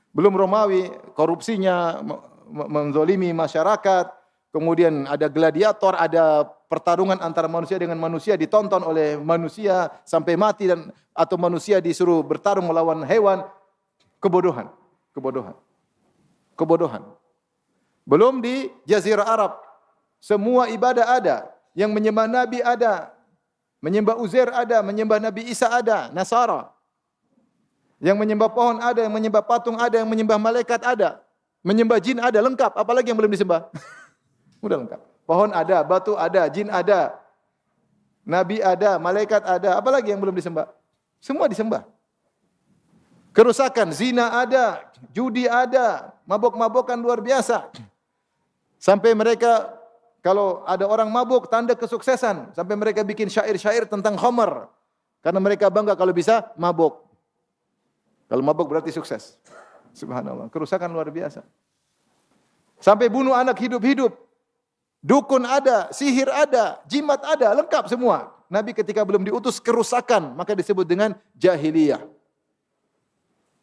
Belum Romawi, korupsinya, menzolimi masyarakat, kemudian ada gladiator, ada pertarungan antara manusia dengan manusia, ditonton oleh manusia sampai mati, atau manusia disuruh bertarung melawan hewan. Kebodohan. Belum di Jazirah Arab, semua ibadah ada, yang menyembah Nabi ada, menyembah Uzair ada, menyembah Nabi Isa ada, Nasara. Yang menyembah pohon ada, yang menyembah patung ada, yang menyembah malaikat ada. Menyembah jin ada, lengkap. Apalagi yang belum disembah? Udah lengkap. Pohon ada, batu ada, jin ada. Nabi ada, malaikat ada. Apalagi yang belum disembah? Semua disembah. Kerusakan, zina ada, judi ada, mabok-mabokan luar biasa. Sampai mereka kalau ada orang mabuk tanda kesuksesan, sampai mereka bikin syair-syair tentang khamar. Karena mereka bangga kalau bisa mabuk. Kalau mabuk berarti sukses. Subhanallah, kerusakan luar biasa. Sampai bunuh anak hidup-hidup. Dukun ada, sihir ada, jimat ada, lengkap semua. Nabi ketika belum diutus kerusakan, maka disebut dengan jahiliyah.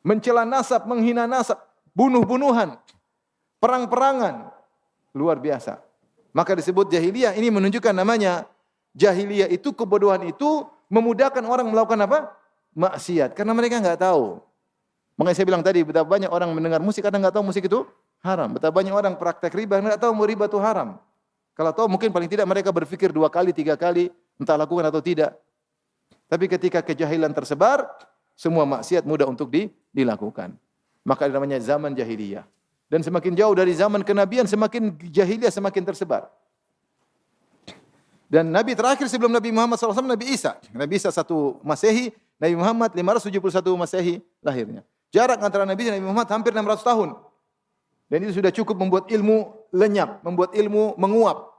Mencela nasab, menghina nasab, bunuh-bunuhan, perang-perangan, luar biasa. Maka disebut jahiliyah. Ini menunjukkan namanya jahiliyah itu, kebodohan itu memudahkan orang melakukan apa? Maksiat. Karena mereka enggak tahu. Makanya saya bilang tadi, betapa banyak orang mendengar musik, kadang enggak tahu musik itu haram. Betapa banyak orang praktek riba, enggak tahu riba itu haram. Kalau tahu mungkin paling tidak mereka berpikir 2 kali, 3 kali, entah lakukan atau tidak. Tapi ketika kejahilan tersebar, semua maksiat mudah untuk dilakukan. Maka namanya zaman jahiliyah. Dan semakin jauh dari zaman kenabian, semakin jahiliyah semakin tersebar. Dan Nabi terakhir sebelum Nabi Muhammad SAW, Nabi Isa. Nabi Isa 1 Masehi, Nabi Muhammad 571 Masehi lahirnya. Jarak antara Nabi dan Nabi Muhammad hampir 600 tahun. Dan itu sudah cukup membuat ilmu lenyap, membuat ilmu menguap.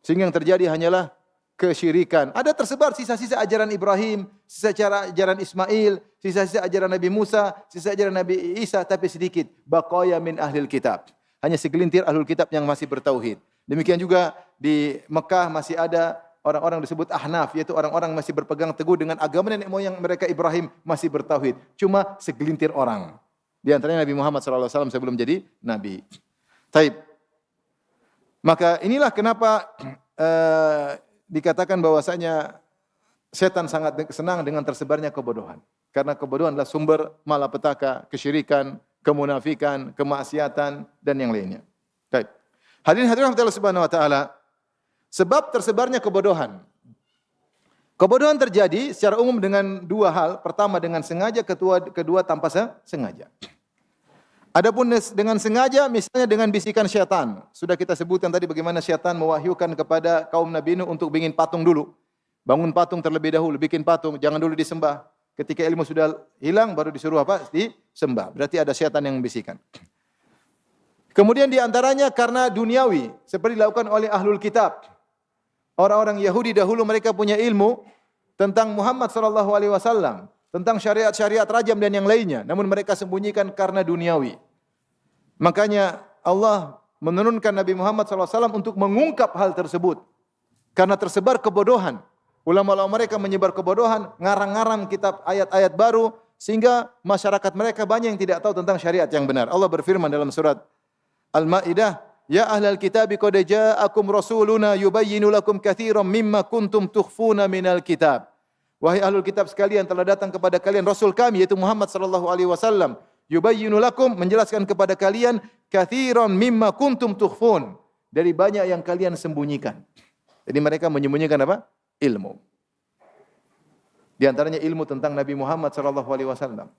Sehingga yang terjadi hanyalah kesyirikan. Ada tersebar sisa-sisa ajaran Ibrahim, sisa ajaran Ismail, sisa-sisa ajaran Nabi Musa, sisa ajaran Nabi Isa, tapi sedikit. Baqaya min ahlil kitab. Hanya segelintir ahlul kitab yang masih bertauhid. Demikian juga di Mekah masih ada orang-orang disebut Ahnaf, yaitu orang-orang masih berpegang teguh dengan agama nenek moyang mereka Ibrahim, masih bertauhid. Cuma segelintir orang. Di antaranya Nabi Muhammad SAW sebelum jadi Nabi. Taib. Maka inilah kenapa dikatakan bahwasanya setan sangat senang dengan tersebarnya kebodohan. Karena kebodohan adalah sumber malapetaka, kesyirikan, kemunafikan, kemaksiatan, dan yang lainnya. Baik. Hadirin Allah Subhanahu wa taala, sebab tersebarnya kebodohan. Kebodohan terjadi secara umum dengan 2 hal. Pertama dengan sengaja, kedua tanpa sengaja. Adapun dengan sengaja, misalnya dengan bisikan syaitan. Sudah kita sebutkan tadi bagaimana syaitan mewahyukan kepada kaum Nabi Nuh untuk bikin patung dulu. Bangun patung terlebih dahulu, bikin patung, jangan dulu disembah. Ketika ilmu sudah hilang, baru disuruh apa? Disembah. Berarti ada syaitan yang membisikkan. Kemudian di antaranya karena duniawi, seperti dilakukan oleh ahlul kitab. Orang-orang Yahudi dahulu mereka punya ilmu tentang Muhammad SAW, tentang syariat-syariat rajam dan yang lainnya. Namun mereka sembunyikan karena duniawi. Makanya Allah menurunkan Nabi Muhammad SAW untuk mengungkap hal tersebut. Karena tersebar kebodohan. Ulama-ulama mereka menyebar kebodohan, ngarang-ngarang kitab ayat-ayat baru, sehingga masyarakat mereka banyak yang tidak tahu tentang syariat yang benar. Allah berfirman dalam surat Al-Maidah, Ya ahlal kitabi qad ja'akum rasuluna yubayyinu lakum katsiran mimma kuntum tukhfuna minal kitab. Wahai ahlul kitab sekalian, telah datang kepada kalian rasul kami yaitu Muhammad sallallahu alaihi wasallam, yubayyinu lakum, menjelaskan kepada kalian katsiran mimma kuntum tukhfun, dari banyak yang kalian sembunyikan. Jadi mereka menyembunyikan apa? Ilmu. Di antaranya ilmu tentang Nabi Muhammad sallallahu alaihi wasallam.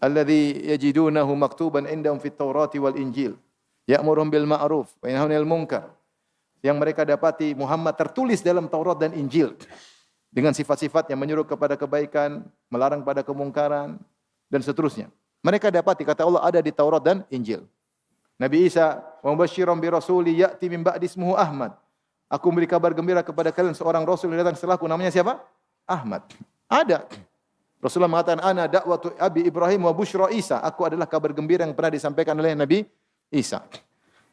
Alladzi yajidunahu maktuban indahum fit Taurati wal Injil. Ya'muruhum bil ma'ruf wa yanhauna 'anil munkar. Yang mereka dapati Muhammad tertulis dalam Taurat dan Injil dengan sifat-sifat yang menyuruh kepada kebaikan, melarang pada kemungkaran dan seterusnya. Mereka dapati kata Allah ada di Taurat dan Injil. Nabi Isa, "Wa mubasysyiran bi rasuli ya'ti min ba'di ismuhu Ahmad." Aku memberi kabar gembira kepada kalian seorang rasul yang datang setelahku, namanya siapa? Ahmad. Ada. Rasulullah mengatakan, "Ana da'watu Abi Ibrahim wa busyra Isa." Aku adalah kabar gembira yang pernah disampaikan oleh Nabi Isa.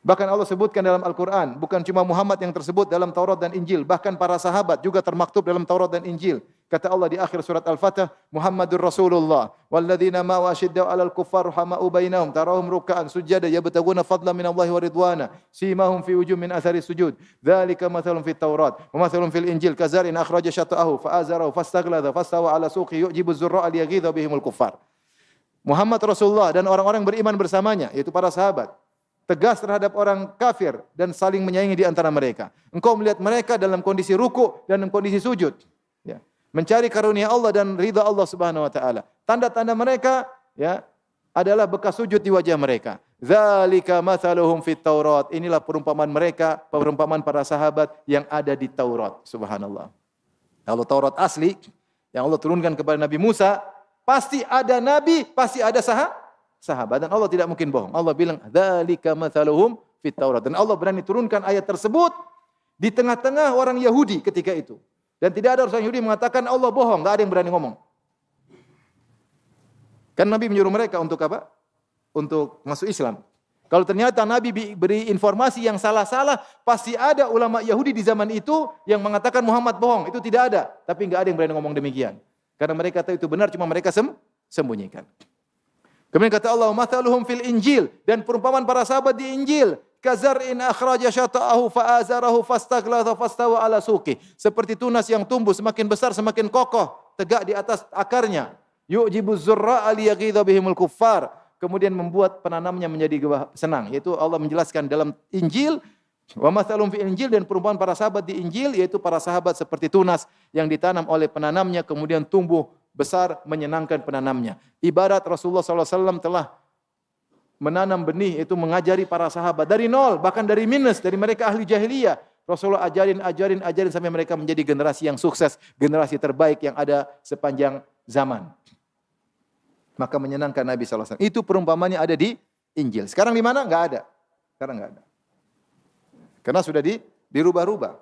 Bahkan Allah sebutkan dalam Al-Quran, bukan cuma Muhammad yang tersebut dalam Taurat dan Injil, bahkan para sahabat juga termaktub dalam Taurat dan Injil. Kata Allah di akhir surat Al-Fatih, Muhammadur Rasulullah, walladzina ma'ahu asyiddau 'alal kuffar rahama'u bainahum, tarahum ruk'an sujada yabtaguna fadlan minallahi wa ridwana, simahum fi wujuhihim min athari sujud. Dzalika mathalun fit Taurat, wa mathalun fil Injil, kazarin akhraja syata'ahu fa'azarahu fastaghlada fastawa 'ala suqi yu'jibu az-zurra'a liyaghidha bihimul kuffar. Muhammad Rasulullah dan orang-orang beriman bersamanya, yaitu para sahabat, tegas terhadap orang kafir dan saling menyayangi di antara mereka. Engkau melihat mereka dalam kondisi ruku dan dalam kondisi sujud. Ya. Mencari karunia Allah dan ridha Allah Subhanahu wa taala. Tanda-tanda mereka ya adalah bekas sujud di wajah mereka. Dzalika mathaluhum fit Taurat. Inilah perumpamaan mereka, perumpamaan para sahabat yang ada di Taurat. Subhanallah. Kalau Taurat asli yang Allah turunkan kepada Nabi Musa, pasti ada nabi, pasti ada sahabat. Dan Allah tidak mungkin bohong. Allah bilang, "Dzalika mathaluhum fit Taurat." Dan Allah berani turunkan ayat tersebut di tengah-tengah orang Yahudi ketika itu. Dan tidak ada orang Yahudi mengatakan Allah bohong, enggak ada yang berani ngomong. Kan Nabi menyuruh mereka untuk apa? Untuk masuk Islam. Kalau ternyata Nabi beri informasi yang salah-salah, pasti ada ulama Yahudi di zaman itu yang mengatakan Muhammad bohong. Itu tidak ada. Tapi enggak ada yang berani ngomong demikian. Karena mereka tahu itu benar, cuma mereka sembunyikan. Kemudian kata Allah, "Mathaluhum fil Injil." Dan perumpamaan para sahabat di Injil. Kazar'in akhraja syata'ahu fa'azarahu fastaglatha fastawa ala suqih. Seperti tunas yang tumbuh semakin besar semakin kokoh, tegak di atas akarnya. Yu'jibuz zurra'a liyaghidha bihimul kuffar. Kemudian membuat penanamnya menjadi senang. Yaitu Allah menjelaskan dalam Injil, wa mathalum fi Injil, dan perumpamaan para sahabat di Injil, yaitu para sahabat seperti tunas yang ditanam oleh penanamnya kemudian tumbuh besar menyenangkan penanamnya. Ibarat Rasulullah SAW telah menanam benih, itu mengajari para sahabat dari nol, bahkan dari minus, dari mereka ahli jahiliyah. Rasulullah ajarin sampai mereka menjadi generasi yang sukses, generasi terbaik yang ada sepanjang zaman. Maka menyenangkan Nabi SAW. Itu perumpamannya ada di Injil. Sekarang di mana? Enggak ada. Sekarang enggak ada. Karena sudah dirubah-rubah.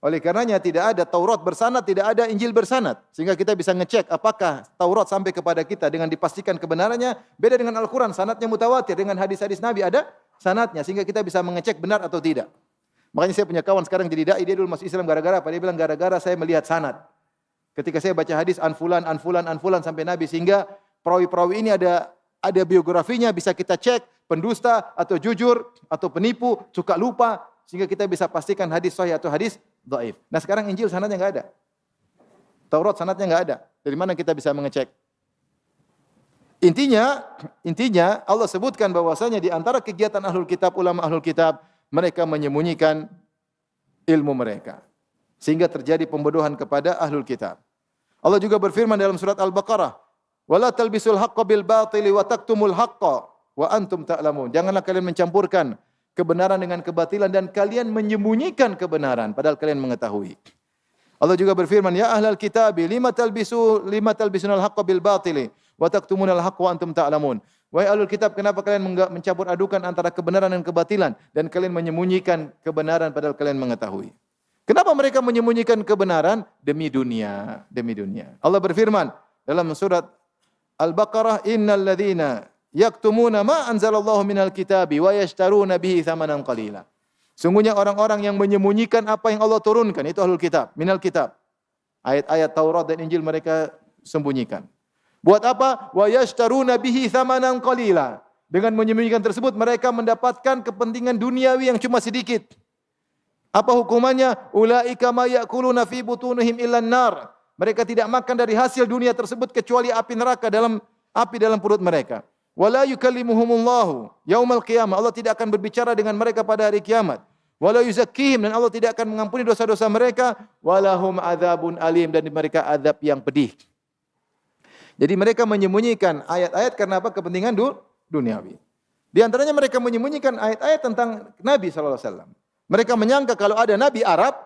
Oleh karenanya tidak ada Taurat bersanad, tidak ada Injil bersanad. Sehingga kita bisa ngecek apakah Taurat sampai kepada kita dengan dipastikan kebenarannya. Beda dengan Al-Quran, sanadnya mutawatir. Dengan hadis-hadis Nabi ada sanadnya. Sehingga kita bisa mengecek benar atau tidak. Makanya saya punya kawan sekarang jadi da'i, dia dulu masuk Islam gara-gara apa? Dia bilang gara-gara saya melihat sanad. Ketika saya baca hadis an fulan sampai Nabi, sehingga perawi-perawi ini ada biografinya, bisa kita cek, pendusta atau jujur atau penipu, suka lupa, sehingga kita bisa pastikan hadis sahih atau hadis dhaif. Nah sekarang Injil sanadnya enggak ada. Taurat sanadnya enggak ada. Dari mana kita bisa mengecek? Intinya Allah sebutkan bahwasanya di antara kegiatan ahlul kitab, ulama ahlul kitab, mereka menyembunyikan ilmu mereka. Sehingga terjadi pembodohan kepada ahlul kitab. Allah juga berfirman dalam surat Al-Baqarah, "Wala talbisul haqqo bil batili wa taktumul haqqo wa antum ta'lamun." Janganlah kalian mencampurkan kebenaran dengan kebatilan dan kalian menyembunyikan kebenaran padahal kalian mengetahui. Allah juga berfirman, "Ya ahlal kitabi lima talbisunal haqqo bil batili wa taktumunal haqqo wa antum ta'lamun." Wahai ahlul kitab, kenapa kalian mencampur adukan antara kebenaran dan kebatilan dan kalian menyembunyikan kebenaran padahal kalian mengetahui? Kenapa mereka menyembunyikan kebenaran? Demi dunia. Allah berfirman dalam surat Al-Baqarah, "Innal ladzina yaktumuna ma anzalallahu minal kitabi wa yashtaruna bihi tsamanan qalila." Sungguhnya orang-orang yang menyembunyikan apa yang Allah turunkan, itu ahlul kitab, minal kitab. Ayat-ayat Taurat dan Injil mereka sembunyikan. Buat apa? Wa yashtaruna bihi tsamanan qalila. Dengan menyembunyikan tersebut mereka mendapatkan kepentingan duniawi yang cuma sedikit. Apa hukumannya? Ulaika ma ya'kuluna fi butunihim illan nar. Mereka tidak makan dari hasil dunia tersebut kecuali api neraka, api dalam perut mereka. Wala yukallimuhumullahu yaumal qiyamah. Allah tidak akan berbicara dengan mereka pada hari kiamat. Wala yuzakkihim, dan Allah tidak akan mengampuni dosa-dosa mereka. Walahum adzabun alim, dan mereka azab yang pedih. Jadi mereka menyembunyikan ayat-ayat karena apa? Kepentingan duniawi. Di antaranya mereka menyembunyikan ayat-ayat tentang Nabi SAW. Mereka menyangka kalau ada Nabi Arab,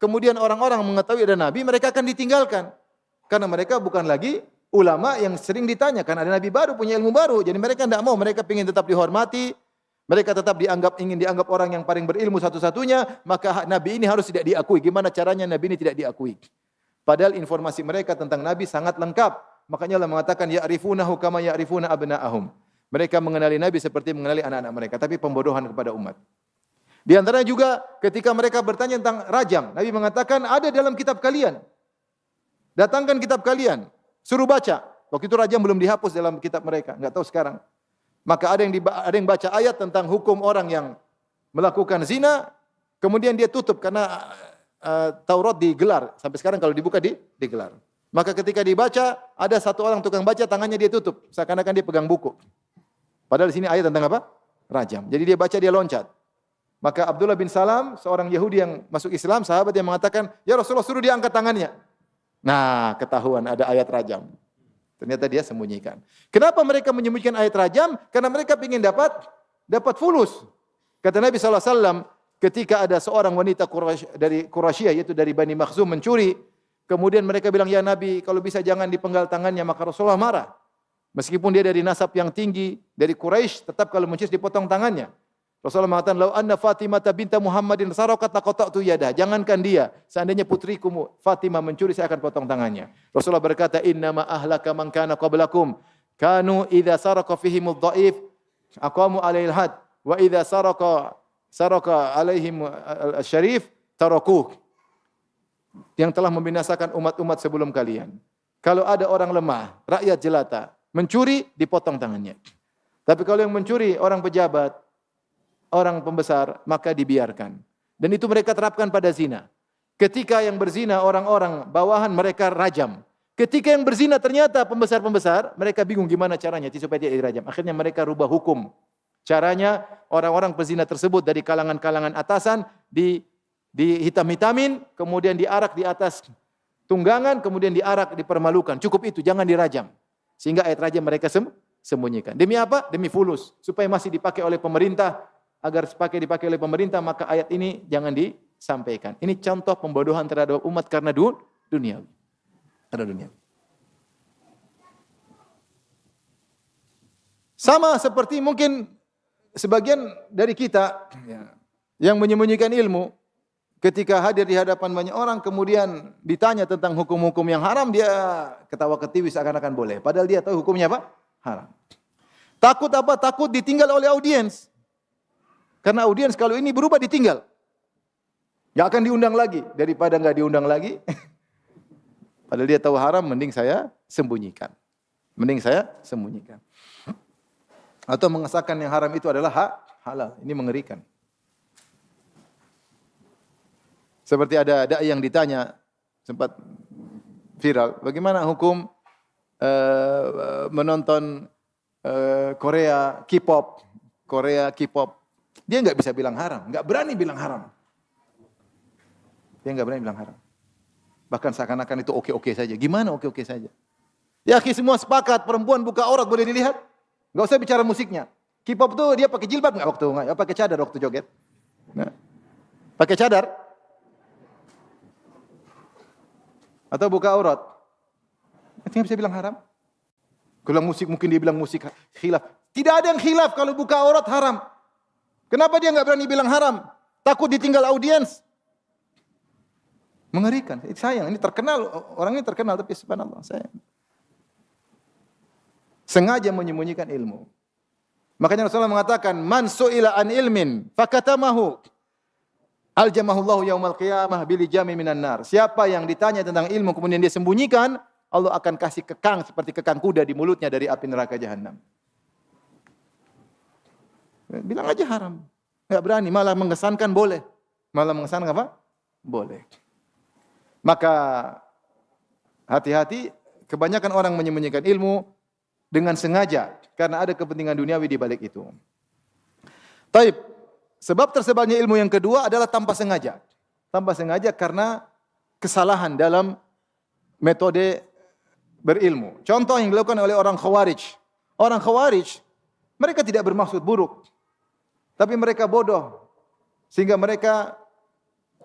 kemudian orang-orang mengetahui ada Nabi, mereka akan ditinggalkan. Karena mereka bukan lagi ulama yang sering ditanya. Karena ada Nabi baru, punya ilmu baru. Jadi mereka tidak mau, mereka ingin tetap dihormati. Mereka tetap ingin dianggap orang yang paling berilmu satu-satunya. Maka Nabi ini harus tidak diakui. Gimana caranya Nabi ini tidak diakui? Padahal informasi mereka tentang Nabi sangat lengkap. Makanya Allah mengatakan, ya'rifunahu kama ya'rifuna abna'ahum. Mereka mengenali Nabi seperti mengenali anak-anak mereka. Tapi pembodohan kepada umat. Di antaranya juga ketika mereka bertanya tentang rajam, Nabi mengatakan ada dalam kitab kalian. Datangkan kitab kalian, suruh baca. Waktu itu rajam belum dihapus dalam kitab mereka, enggak tahu sekarang. Maka ada yang baca ayat tentang hukum orang yang melakukan zina, kemudian dia tutup karena Taurat digelar. Sampai sekarang kalau dibuka digelar. Maka ketika dibaca, ada satu orang tukang baca, tangannya dia tutup, seakan-akan dia pegang buku. Padahal di sini ayat tentang apa? Rajam. Jadi dia baca, dia loncat. Maka Abdullah bin Salam, seorang Yahudi yang masuk Islam, sahabat yang mengatakan, "Ya Rasulullah, suruh dia angkat tangannya." Nah, ketahuan ada ayat rajam. Ternyata dia sembunyikan. Kenapa mereka menyembunyikan ayat rajam? Karena mereka ingin dapat fulus. Kata Nabi SAW, ketika ada seorang wanita dari Quraisy, yaitu dari Bani Makhzum, mencuri, Kemudian mereka bilang, "Ya Nabi, kalau bisa jangan dipenggal tangannya." Maka Rasulullah marah. Meskipun dia dari nasab yang tinggi, dari Quraisy, tetap kalau mencius dipotong tangannya. Rasulullah mengatakan, "Lau anna Fatimah binta Muhammadin sarakat laqata'tu yadah." Jangankan dia, seandainya putriku Fatimah mencuri, saya akan potong tangannya. Rasulullah berkata, "Innama ahlaka man kana qablakum kanu idza saraka fihimud dhaif aqamu alaihil had wa idza saraka alaihim syarif tarakuh." Yang telah membinasakan umat-umat sebelum kalian. Kalau ada orang lemah, rakyat jelata, mencuri, dipotong tangannya. Tapi kalau yang mencuri orang pejabat, orang pembesar, maka dibiarkan. Dan itu mereka terapkan pada zina. Ketika yang berzina orang-orang bawahan, mereka rajam. Ketika yang berzina ternyata pembesar-pembesar, mereka bingung gimana caranya supaya dia dirajam. Akhirnya mereka rubah hukum. Caranya orang-orang pezina tersebut dari kalangan-kalangan atasan dihitam-hitamin, kemudian diarak di atas tunggangan, kemudian diarak, dipermalukan. Cukup itu, jangan dirajam. Sehingga ayat rajam mereka sembunyikan. Demi apa? Demi fulus. Supaya masih dipakai oleh pemerintah. Agar dipakai oleh pemerintah, maka ayat ini jangan disampaikan. Ini contoh pembodohan terhadap umat karena duniawi. Karena duniawi. Sama seperti mungkin sebagian dari kita yang menyembunyikan ilmu, ketika hadir di hadapan banyak orang, kemudian ditanya tentang hukum-hukum yang haram, dia ketawa-ketiwi seakan-akan boleh. Padahal dia tahu hukumnya apa? Haram. Takut apa? Takut ditinggal oleh audiens. Karena audiens kalau ini berubah ditinggal. Gak akan diundang lagi. Daripada gak diundang lagi. Padahal dia tahu haram, mending saya sembunyikan. Atau mengesahkan yang haram itu adalah halal. Ini mengerikan. Seperti ada dai yang ditanya, sempat viral, bagaimana hukum menonton Korea K-pop. Dia enggak bisa bilang haram, enggak berani bilang haram. Bahkan seakan-akan itu oke-oke saja. Gimana oke-oke saja? Ya, semua sepakat perempuan buka aurat boleh dilihat. Enggak usah bicara musiknya. K-pop tuh dia pakai jilbab enggak waktu pakai cadar waktu joget. Nah, pakai cadar atau buka aurat. Artinya bisa bilang haram. Kalau musik mungkin dia bilang musik khilaf. Tidak ada yang khilaf kalau buka aurat haram. Kenapa dia enggak berani bilang haram? Takut ditinggal audiens. Mengerikan. Sayang, ini terkenal, orang ini terkenal tapi subhanallah, sayang. Sengaja menyembunyikan ilmu. Makanya Rasulullah mengatakan, "Man su'ila an ilmin fakatamahu aljamahullahu yaumal qiyamah bilijami minan nar." Siapa yang ditanya tentang ilmu kemudian dia sembunyikan, Allah akan kasih kekang seperti kekang kuda di mulutnya dari api neraka jahanam. Bilang aja haram. Enggak berani, malah mengesankan boleh. Malah mengesankan apa? Boleh. Maka hati-hati, kebanyakan orang menyembunyikan ilmu dengan sengaja karena ada kepentingan duniawi di balik itu. Taib, sebab tersebarnya ilmu yang kedua adalah tanpa sengaja. Tanpa sengaja karena kesalahan dalam metode berilmu. Contoh yang dilakukan oleh orang Khawarij. Orang Khawarij, mereka tidak bermaksud buruk. Tapi mereka bodoh. Sehingga mereka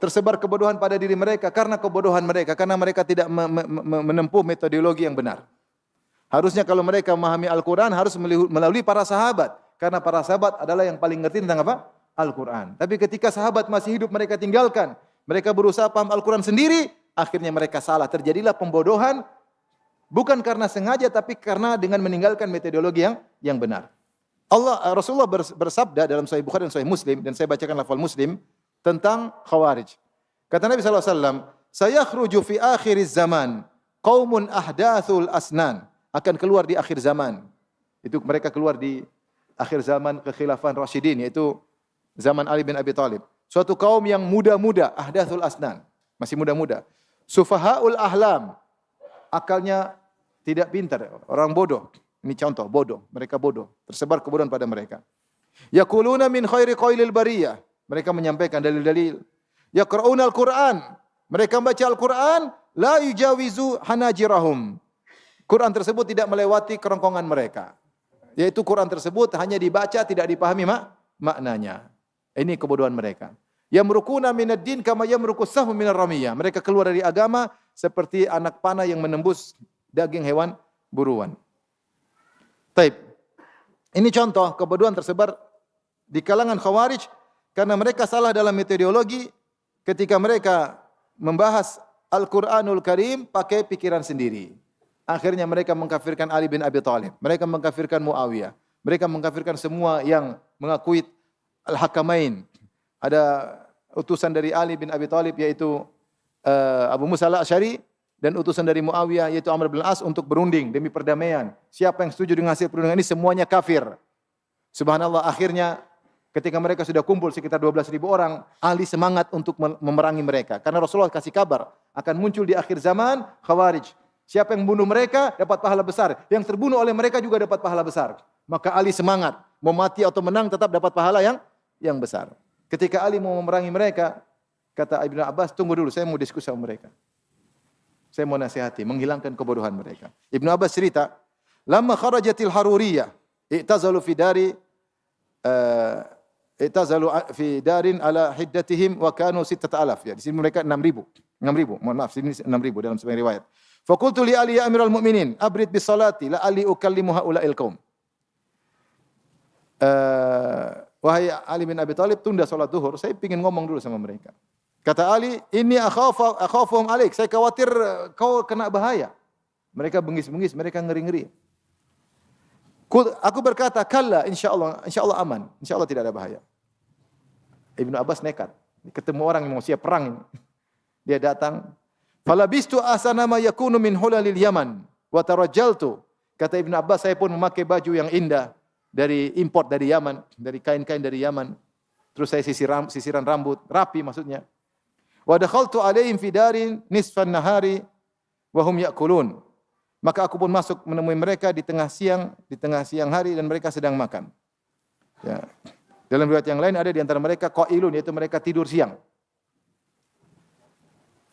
tersebar kebodohan pada diri mereka karena kebodohan mereka. Karena mereka tidak menempuh metodologi yang benar. Harusnya kalau mereka memahami Al-Quran harus melalui para sahabat. Karena para sahabat adalah yang paling ngerti tentang apa? Al-Quran. Tapi ketika sahabat masih hidup mereka tinggalkan. Mereka berusaha paham Al-Quran sendiri. Akhirnya mereka salah. Terjadilah pembodohan. Bukan karena sengaja tapi karena dengan meninggalkan metodologi yang benar. Rasulullah bersabda dalam Sahih Bukhari dan Sahih Muslim, dan saya bacakan lafal Muslim, tentang Khawarij. Kata Nabi SAW, "Sayakhruju fi akhiriz zaman, qaumun ahdathul asnan." Akan keluar di akhir zaman. Itu mereka keluar di akhir zaman kekhilafan Rasyidin, yaitu zaman Ali bin Abi Thalib. Suatu kaum yang muda-muda, ahdathul asnan, masih muda-muda. Sufahaul ahlam, akalnya tidak pintar, orang bodoh. Ini contoh, bodoh. Mereka bodoh. Tersebar kebodohan pada mereka. Yaquluna min khairi qailil bariyah. Mereka menyampaikan dalil-dalil. Yaqra'una al-Qur'an. Mereka membaca Al-Quran. La yujawizu hanajirahum. Quran tersebut tidak melewati kerongkongan mereka. Yaitu Quran tersebut hanya dibaca, tidak dipahami maknanya. Ini kebodohan mereka. Yamrukuna minad din kama yamrukus sahmu minar ramiyah. Mereka keluar dari agama seperti anak panah yang menembus daging hewan buruan. Taib. Ini contoh kebodohan tersebar di kalangan Khawarij karena mereka salah dalam metodologi ketika mereka membahas Al-Qur'anul Karim pakai pikiran sendiri. Akhirnya mereka mengkafirkan Ali bin Abi Thalib, mereka mengkafirkan Muawiyah, mereka mengkafirkan semua yang mengakui Al-Hakamain. Ada utusan dari Ali bin Abi Thalib yaitu Abu Musa al-Asy'ari dan utusan dari Muawiyah yaitu Amr bin As untuk berunding demi perdamaian. Siapa yang setuju dengan hasil perundingan ini semuanya kafir. Subhanallah, akhirnya ketika mereka sudah kumpul sekitar 12.000 orang, Ali semangat untuk memerangi mereka. Karena Rasulullah kasih kabar akan muncul di akhir zaman Khawarij. Siapa yang bunuh mereka dapat pahala besar. Yang terbunuh oleh mereka juga dapat pahala besar. Maka Ali semangat, mau mati atau menang tetap dapat pahala yang besar. Ketika Ali mau memerangi mereka, kata Ibnu Abbas, tunggu dulu, saya mau diskusi sama mereka. Saya mau nasihati, menghilangkan kebodohan mereka. Ibnu Abbas cerita, "Lamma kharajatil Haruriyah, i'tazalu fi darin ala hiddatihim wa kanu 6,000." Ya, di sini mereka 6.000. 6.000, mohon maaf, sini 6.000 dalam sebagian riwayat. Faqultu li Ali ya Amirul Mukminin, abrid bis salati la ali ukallimu haula'il qaum. Wahai Ali bin Abi Thalib, tunda salat zuhur, saya ingin ngomong dulu sama mereka. Kata Ali, "Inni akhafuhum alaik." Saya khawatir kau kena bahaya. Mereka bengis-bengis, mereka ngeri-ngeri. Aku berkata, "Kalla, insyaallah aman. Insyaallah tidak ada bahaya." Ibnu Abbas nekat. Ketemu orang yang mau siap perang ini. Dia datang, "Falabistu ahsana ma yakunu min hulalil Yaman wa tarajjaltu." Kata Ibnu Abbas, saya pun memakai baju yang indah dari import dari Yaman, dari kain-kain dari Yaman. Terus saya sisiran rambut, rapi maksudnya. Wa dakhaltu alaihim fi darin nisfan nahari wa hum ya'kulun. Maka aku pun masuk menemui mereka di tengah siang hari dan mereka sedang makan. Ya. Dalam riwayat yang lain ada di antara mereka qailun, yaitu mereka tidur siang.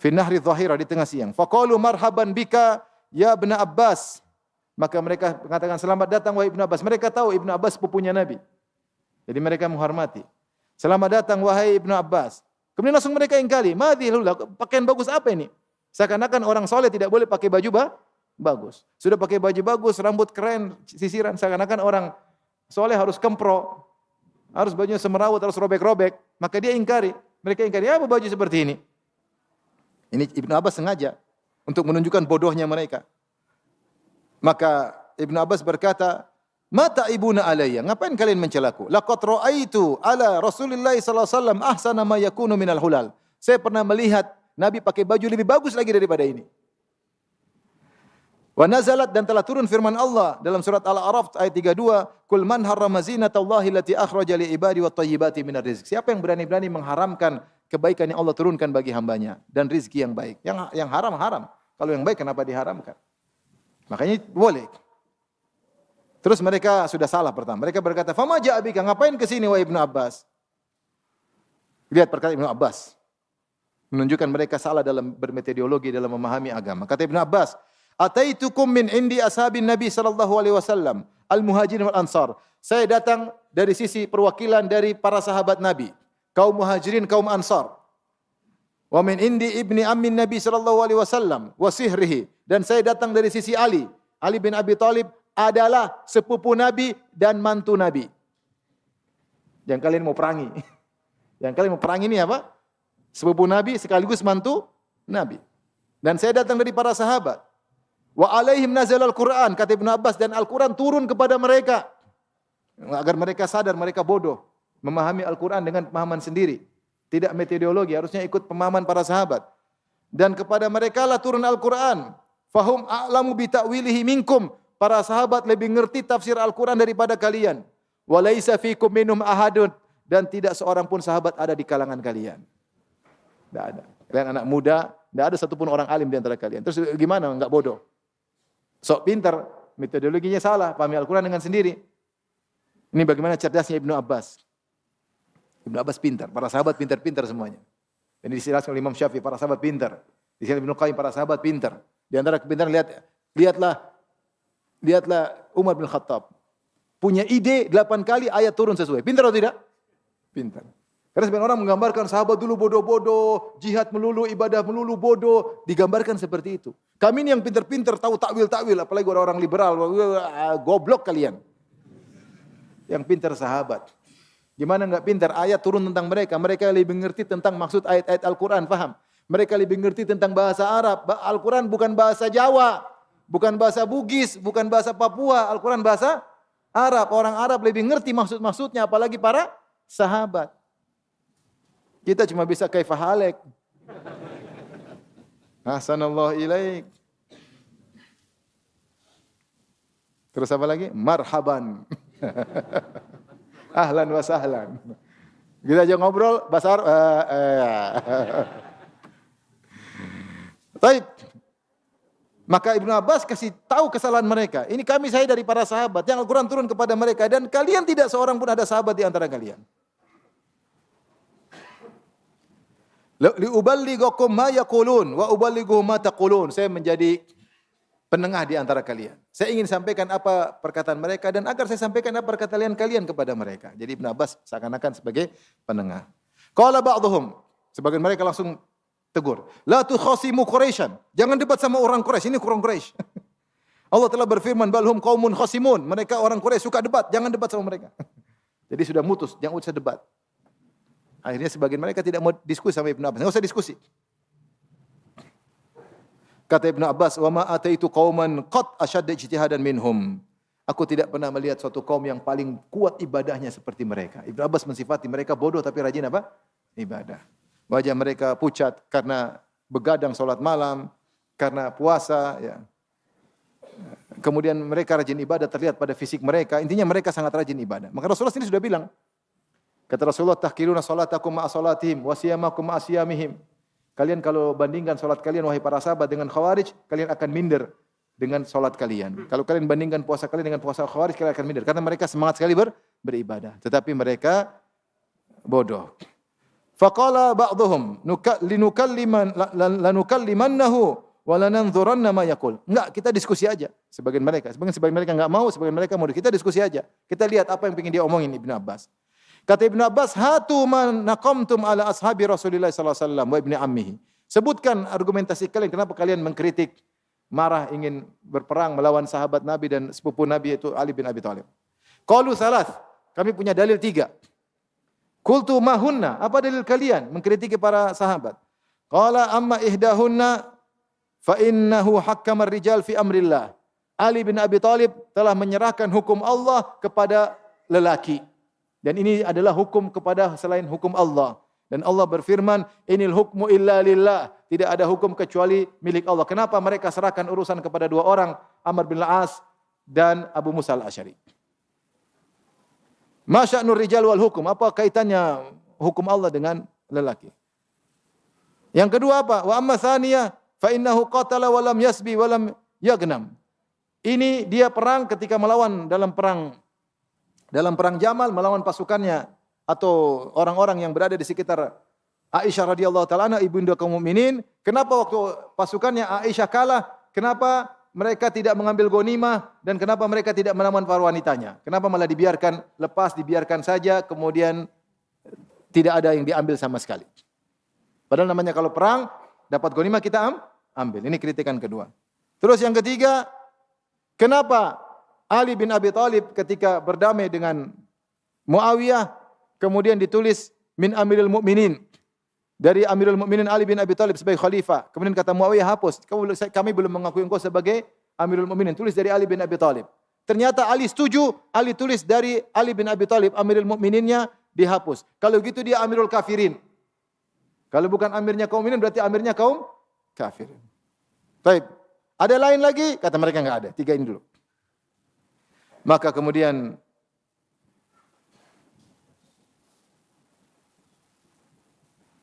Fi nahri dhahira, di tengah siang. Faqalu marhaban bika ya Ibnu Abbas. Maka mereka mengatakan, "Selamat datang wahai Ibnu Abbas." Mereka tahu Ibnu Abbas sepupunya Nabi. Jadi mereka menghormati. "Selamat datang wahai Ibnu Abbas." Kemudian langsung mereka ingkari, "Madhil, pakaian bagus apa ini?" Seakan-akan orang soleh tidak boleh pakai baju bagus. Sudah pakai baju bagus, rambut keren, sisiran, seakan-akan orang soleh harus kempro, harus bajunya semerawut, harus robek-robek. Maka dia ingkari. Mereka ingkari, "Apa baju seperti ini?" Ini Ibnu Abbas sengaja untuk menunjukkan bodohnya mereka. Maka Ibnu Abbas berkata, "Mata ibuna alayya, ngapain kalian mencelaku? Laqad ra'aitu ala Rasulillah sallallahu alaihi wasallam ahsana ma yakunu minal hulal." Saya pernah melihat Nabi pakai baju lebih bagus lagi daripada ini. Wa nazalat, dan telah turun firman Allah dalam surat Al-A'raf ayat 32, "Qul man harrama zinatallahi allati akhraja li ibadi wat thayyibati minar rizq." Siapa yang berani-berani mengharamkan kebaikan yang Allah turunkan bagi hambanya dan rizki yang baik. Yang haram. Kalau yang baik kenapa diharamkan? Makanya boleh. Terus mereka sudah salah pertama. Mereka berkata, "Fama ja'abika, ngapain ke sini wahai Ibnu Abbas?" Lihat perkataan Ibnu Abbas. Menunjukkan mereka salah dalam bermetodologi dalam memahami agama. Kata Ibnu Abbas, "Ataitukum min indi ashabin Nabi sallallahu alaihi wasallam, al-muhajirin wal ansar." Saya datang dari sisi perwakilan dari para sahabat Nabi, kaum muhajirin, kaum ansar. Wa min indi ibni ammin Nabi sallallahu alaihi wasallam wa sihrihi, dan saya datang dari sisi Ali. Ali bin Abi Thalib adalah sepupu Nabi dan mantu Nabi. Yang kalian mau perangi. Yang kalian mau perangi ini apa? Sepupu Nabi sekaligus mantu Nabi. Dan saya datang dari para sahabat. Wa alaihim nazalal Qur'an, kata Ibnu Abbas, dan Al-Qur'an turun kepada mereka. Agar mereka sadar mereka bodoh. Memahami Al-Qur'an dengan pemahaman sendiri. Tidak metodologi, harusnya ikut pemahaman para sahabat. Dan kepada mereka lah turun Al-Qur'an. Fahum a'lamu bi ta'wilihi minkum. Para sahabat lebih ngerti tafsir Al-Qur'an daripada kalian. Wa laisa fikum minhum ahadun, dan tidak seorang pun sahabat ada di kalangan kalian. Tidak ada. Kalian anak muda, tidak ada satupun orang alim di antara kalian. Terus gimana? Enggak bodoh. Sok pintar, metodologinya salah, pahami Al-Qur'an dengan sendiri. Ini bagaimana cerdasnya Ibnu Abbas. Ibnu Abbas pintar, para sahabat pintar-pintar semuanya. Ini dijelaskan oleh Imam Syafi'i, para sahabat pintar. Di sini Ibnu Qayyim, para sahabat pintar. Di antara kepintaran lihatlah Umar bin Khattab. Punya ide 8 kali ayat turun sesuai. Pintar atau tidak? Pintar. Karena sebagian orang menggambarkan sahabat dulu bodoh-bodoh, jihad melulu, ibadah melulu, bodoh. Digambarkan seperti itu. Kami ini yang pinter-pinter tahu takwil-takwil, apalagi orang-orang liberal. Goblok kalian. Yang pinter sahabat. Gimana enggak pinter? Ayat turun tentang mereka. Mereka lebih mengerti tentang maksud ayat-ayat Al-Quran. Faham? Mereka lebih mengerti tentang bahasa Arab. Al-Quran bukan bahasa Jawa. Bukan bahasa Bugis. Bukan bahasa Papua. Al-Quran bahasa Arab. Orang Arab lebih mengerti maksud-maksudnya. Apalagi para sahabat. Kita cuma bisa kaifahalek. Ahsanallahu ilaik. Terus apa lagi? Marhaban. Ahlan wa sahlan. Kita aja ngobrol bahasa Arab. Baik. Maka Ibnu Abbas kasih tahu kesalahan mereka. Ini kami saya dari para sahabat yang Al-Quran turun kepada mereka dan kalian tidak seorang pun ada sahabat di antara kalian. Liuballighakum ma yaqulun wa uballighu ma taqulun. Saya menjadi penengah di antara kalian. Saya ingin sampaikan apa perkataan mereka dan agar saya sampaikan apa perkataan kalian kepada mereka. Jadi Ibnu Abbas seakan-akan sebagai penengah. Qala ba'dhum, sebagian mereka langsung tegur. La tukhasimu Quraisyan. Jangan debat sama orang Quraisy. Ini orang Quraisy. Allah telah berfirman balhum qaumun khasimun. Mereka orang Quraisy suka debat, jangan debat sama mereka. Jadi sudah mutus, jangan usah debat. Akhirnya sebagian mereka tidak mau diskusi sama Ibnu Abbas. Enggak usah diskusi. Kata Ibnu Abbas, "Wa ma ataitu qauman qad ashadda ijtihadan minhum." Aku tidak pernah melihat suatu kaum yang paling kuat ibadahnya seperti mereka. Ibnu Abbas mensifati mereka bodoh tapi rajin apa? Ibadah. Wajah mereka pucat karena begadang salat malam, karena puasa, ya. Kemudian mereka rajin ibadah terlihat pada fisik mereka. Intinya mereka sangat rajin ibadah. Maka Rasulullah sendiri sudah bilang, kata Rasulullah, tahqiruna salatakum ma'a salatihim wa siyamakum ma'a siyamihim. Kalian kalau bandingkan salat kalian wahai para sahabat dengan Khawarij, kalian akan minder dengan salat kalian. Kalau kalian bandingkan puasa kalian dengan puasa Khawarij, kalian akan minder karena mereka semangat sekali beribadah, tetapi mereka bodoh. Faqala ba'dhum lanukallimannahu wa lananzuranna ma yaqul. Enggak, kita diskusi aja. Sebagian mereka enggak mau, sebagian mereka mau. Kita diskusi aja. Kita lihat apa yang ingin dia omongin Ibnu Abbas. Kata Ibnu Abbas, hatu man naqamtum ala ashabi Rasulillah sallallahu alaihi wasallam wa ibni ammihi. Sebutkan argumentasi kalian kenapa kalian mengkritik, marah, ingin berperang melawan sahabat Nabi dan sepupu Nabi yaitu Ali bin Abi Thalib. Qalu salas, kami punya dalil 3. Qultu ma hunna, apa dalil kalian mengkritiki para sahabat? Qala amma ihdahunna fa innahu hakkama ar-rijal fi amrillah. Ali bin Abi Thalib telah menyerahkan hukum Allah kepada lelaki. Dan ini adalah hukum kepada selain hukum Allah. Dan Allah berfirman, inil hukmu illa lillah. Tidak ada hukum kecuali milik Allah. Kenapa mereka serahkan urusan kepada 2 orang, Amr bin Al-As dan Abu Musa Al-Asy'ari? Ma sya'nur rijal wal hukum? Apa kaitannya hukum Allah dengan lelaki? Yang kedua apa? Wa amma tsaniyah fa innahu qatala wa lam yasbi wa lam yagnam. Ini dia perang ketika melawan dalam perang Jamal, melawan pasukannya atau orang-orang yang berada di sekitar Aisyah radhiyallahu taala anha, ibunda kaum mukminin. Kenapa waktu pasukannya Aisyah kalah? Kenapa mereka tidak mengambil ghanimah dan kenapa mereka tidak menawan para wanitanya? Kenapa malah dibiarkan lepas, dibiarkan saja, kemudian tidak ada yang diambil sama sekali? Padahal namanya kalau perang dapat ghanimah kita ambil. Ini kritikan kedua. Terus yang ketiga, kenapa Ali bin Abi Thalib ketika berdamai dengan Muawiyah kemudian ditulis min Amirul Mukminin, dari Amirul Mukminin Ali bin Abi Thalib sebagai khalifah. Kemudian kata Muawiyah, hapus, kami belum mengakui engkau sebagai Amirul Mukminin, tulis dari Ali bin Abi Thalib. Ternyata Ali setuju, Ali tulis dari Ali bin Abi Thalib, Amirul Mukmininnya dihapus. Kalau gitu dia Amirul Kafirin. Kalau bukan amirnya kaum mukminin berarti amirnya kaum kafirin. Baik. Ada lain lagi? Kata mereka enggak ada. 3 ini dulu. Maka kemudian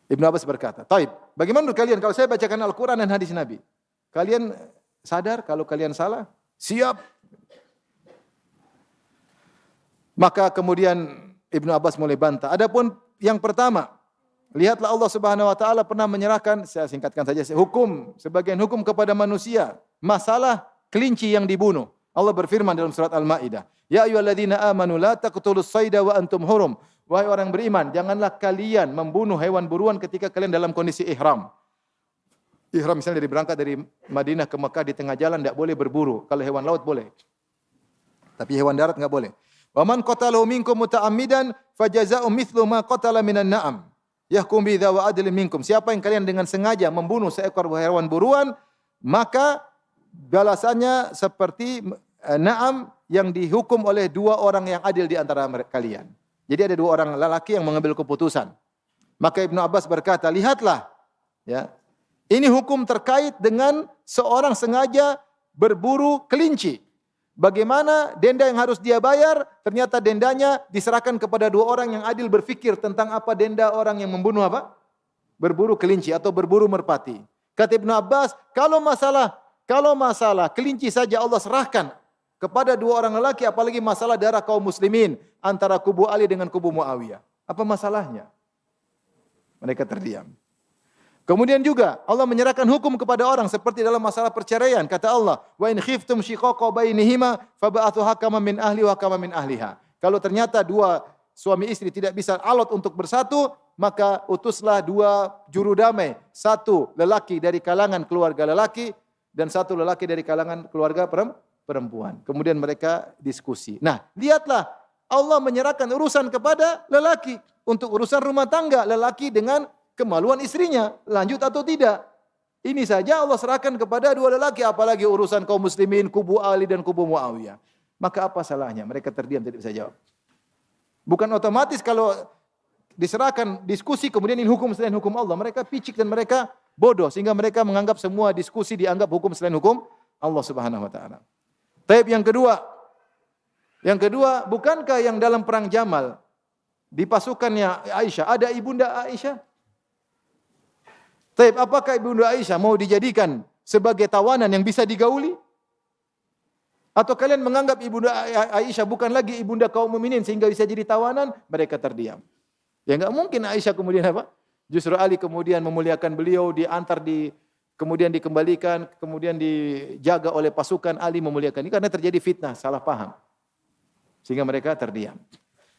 Ibnu Abbas berkata, "Taib, bagaimana menurut kalian kalau saya bacakan Al-Quran dan hadis Nabi? Kalian sadar kalau kalian salah? Siap." Maka kemudian Ibnu Abbas mulai bantah. Adapun yang pertama, lihatlah Allah Subhanahu wa taala pernah menyerahkan, saya singkatkan saja, hukum, sebagian hukum kepada manusia. Masalah kelinci yang dibunuh. Allah berfirman dalam surat Al-Maidah, "Ya ayyuhalladzina amanu la taqtulus sayda wa antum hurum." Wahai orang beriman, janganlah kalian membunuh hewan buruan ketika kalian dalam kondisi ihram. Ihram misalnya berangkat dari Madinah ke Mekah di tengah jalan tidak boleh berburu. Kalau hewan laut boleh. Tapi hewan darat enggak boleh. Wa man qatalahu minkum muta'ammidan fajaza'u mithlu ma qatala minan na'am. Yahkum bi dzawa adlin minkum. Siapa yang kalian dengan sengaja membunuh seekor hewan buruan, maka balasannya seperti na'am yang dihukum oleh dua orang yang adil di antara kalian. Jadi ada dua orang lelaki yang mengambil keputusan. Maka Ibnu Abbas berkata, lihatlah, ya, ini hukum terkait dengan seorang sengaja berburu kelinci. Bagaimana denda yang harus dia bayar, ternyata dendanya diserahkan kepada dua orang yang adil berfikir tentang apa denda orang yang membunuh apa? Berburu kelinci atau berburu merpati. Kata Ibnu Abbas, kalau masalah kelinci saja Allah serahkan kepada dua orang lelaki, apalagi masalah darah kaum muslimin antara kubu Ali dengan kubu Muawiyah. Apa masalahnya? Mereka terdiam. Kemudian juga Allah menyerahkan hukum kepada orang seperti dalam masalah perceraian. Kata Allah, "Wa in khiftum shiqaqa bainihima fab'athu hakaman min ahli wa hakaman min ahliha." Kalau ternyata dua suami istri tidak bisa alot untuk bersatu, maka utuslah dua juru damai, satu lelaki dari kalangan keluarga lelaki dan satu lelaki dari kalangan keluarga perempuan. Kemudian mereka diskusi. Nah, lihatlah Allah menyerahkan urusan kepada lelaki untuk urusan rumah tangga, lelaki dengan kemaluan istrinya, lanjut atau tidak. Ini saja Allah serahkan kepada dua lelaki, apalagi urusan kaum muslimin, kubu Ali dan kubu Muawiyah. Maka apa salahnya? Mereka terdiam, tidak bisa jawab. Bukan otomatis kalau diserahkan diskusi kemudian ini hukum selain hukum Allah. Mereka picik dan mereka bodoh sehingga mereka menganggap semua diskusi dianggap hukum selain hukum Allah Subhanahu wa taala. Taib yang kedua, bukankah yang dalam perang Jamal di pasukannya Aisyah ada ibunda Aisyah? Taib, apakah ibunda Aisyah mau dijadikan sebagai tawanan yang bisa digauli? Atau kalian menganggap ibunda Aisyah bukan lagi ibunda kaum mukminin sehingga bisa jadi tawanan? Mereka terdiam. Ya enggak mungkin Aisyah kemudian apa? Justru Ali kemudian memuliakan beliau, diantar kemudian dikembalikan, kemudian dijaga oleh pasukan, Ali memuliakan. Ini karena terjadi fitnah, salah paham. Sehingga mereka terdiam.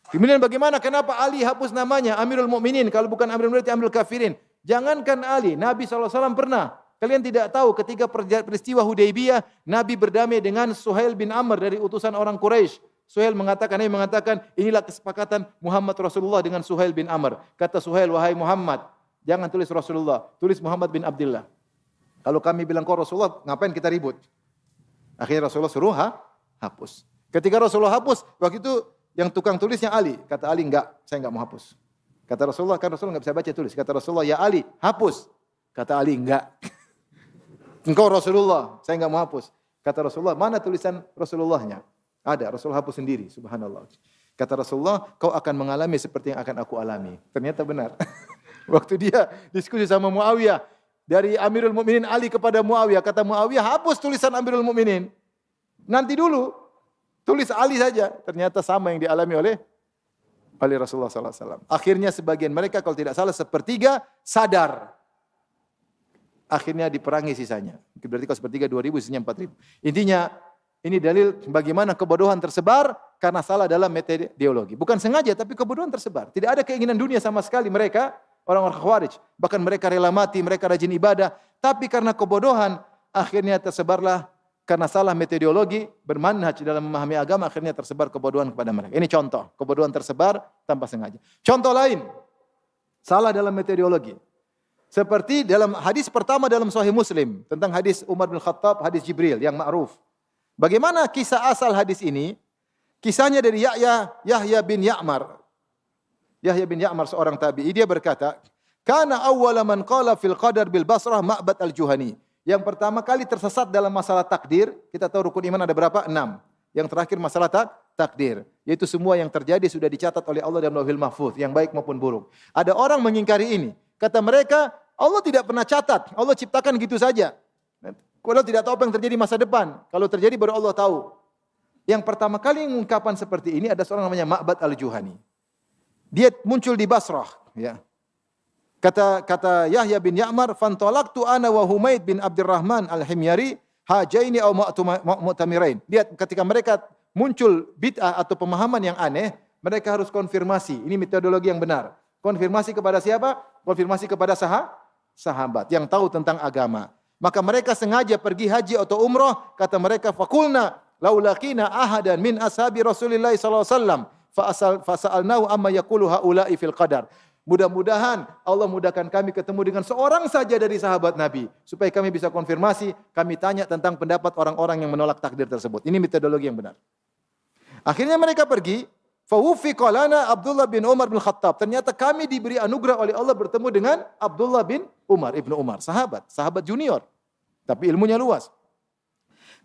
Kemudian bagaimana, kenapa Ali hapus namanya Amirul Mukminin kalau bukan Amirul Mukminin, Amirul Kafirin? Jangankan Ali, Nabi SAW pernah. Kalian tidak tahu ketika peristiwa Hudaybiyah, Nabi berdamai dengan Suhail bin Amr dari utusan orang Quraisy. Nabi mengatakan, inilah kesepakatan Muhammad Rasulullah dengan Suhail bin Amr. Kata Suhail, wahai Muhammad, jangan tulis Rasulullah, tulis Muhammad bin Abdullah. Kalau kami bilang kau Rasulullah, ngapain kita ribut? Akhirnya Rasulullah suruh hapus. Ketika Rasulullah hapus, waktu itu yang tukang tulisnya Ali. Kata Ali, enggak, saya enggak mau hapus. Kata Rasulullah, kan Rasulullah enggak bisa baca tulis. Kata Rasulullah, ya Ali, hapus. Kata Ali, enggak. Engkau Rasulullah, saya enggak mau hapus. Kata Rasulullah, mana tulisan Rasulullahnya? Ada, Rasulullah hapus sendiri, subhanallah. Kata Rasulullah, kau akan mengalami seperti yang akan aku alami. Ternyata benar. Waktu dia diskusi sama Muawiyah, dari Amirul Mukminin Ali kepada Muawiyah, kata Muawiyah, hapus tulisan Amirul Mukminin. Nanti dulu, tulis Ali saja. Ternyata sama yang dialami oleh Rasulullah SAW. Akhirnya sebagian mereka, kalau tidak salah sepertiga, sadar. Akhirnya diperangi sisanya. Berarti kalau sepertiga 2.000, sisanya 4.000. Intinya, ini dalil bagaimana kebodohan tersebar karena salah dalam metodologi. Bukan sengaja, tapi kebodohan tersebar. Tidak ada keinginan dunia sama sekali mereka, orang-orang Khawarij. Bahkan mereka rela mati, mereka rajin ibadah. Tapi karena kebodohan, akhirnya tersebarlah karena salah metodologi, bermanhaj dalam memahami agama, akhirnya tersebar kebodohan kepada mereka. Ini contoh, kebodohan tersebar tanpa sengaja. Contoh lain, salah dalam metodologi. Seperti dalam hadis pertama dalam Sahih Muslim, tentang hadis Umar bin Khattab, hadis Jibril yang ma'ruf. Bagaimana kisah asal hadis ini? Kisahnya dari Yahya bin Ya'mar. Yahya bin Ya'mar seorang tabi'i, dia berkata, "Kana awwala man qala fil qadar bil Basrah Ma'bad al-Juhani." Yang pertama kali tersesat dalam masalah takdir, kita tahu rukun iman ada berapa? 6. Yang terakhir masalah takdir, yaitu semua yang terjadi sudah dicatat oleh Allah dalam Lauhul Mahfuz, yang baik maupun buruk. Ada orang mengingkari ini. Kata mereka, Allah tidak pernah catat, Allah ciptakan gitu saja. Allah tidak tahu apa yang terjadi masa depan. Kalau terjadi baru Allah tahu. Yang pertama kali mengungkapkan seperti ini ada seorang namanya Ma'bad al-Juhani. Dia muncul di Basrah, ya. Kata Yahya bin Ya'mar, "Fantalaqtu ana wa Humaid bin Abdurrahman al-Himyari hajaini aw mu'tamirain. Lihat ketika mereka muncul bid'ah atau pemahaman yang aneh, mereka harus konfirmasi. Ini metodologi yang benar. Konfirmasi kepada siapa? Konfirmasi kepada sahabat yang tahu tentang agama. Maka mereka sengaja pergi haji atau umrah, kata mereka fakulna laulakina ahadan min ashabi Rasulillah sallallahu alaihi wasallam fasa'alnahu amma yaqulu haula'i fil qadar. Mudah-mudahan Allah mudahkan kami ketemu dengan seorang saja dari sahabat Nabi supaya kami bisa konfirmasi, kami tanya tentang pendapat orang-orang yang menolak takdir tersebut. Ini metodologi yang benar. Akhirnya mereka pergi, fawuffiqa lana Abdullah bin Umar bin Khattab. Ternyata kami diberi anugerah oleh Allah bertemu dengan Abdullah bin Umar, Ibnu Umar, sahabat junior, tapi ilmunya luas.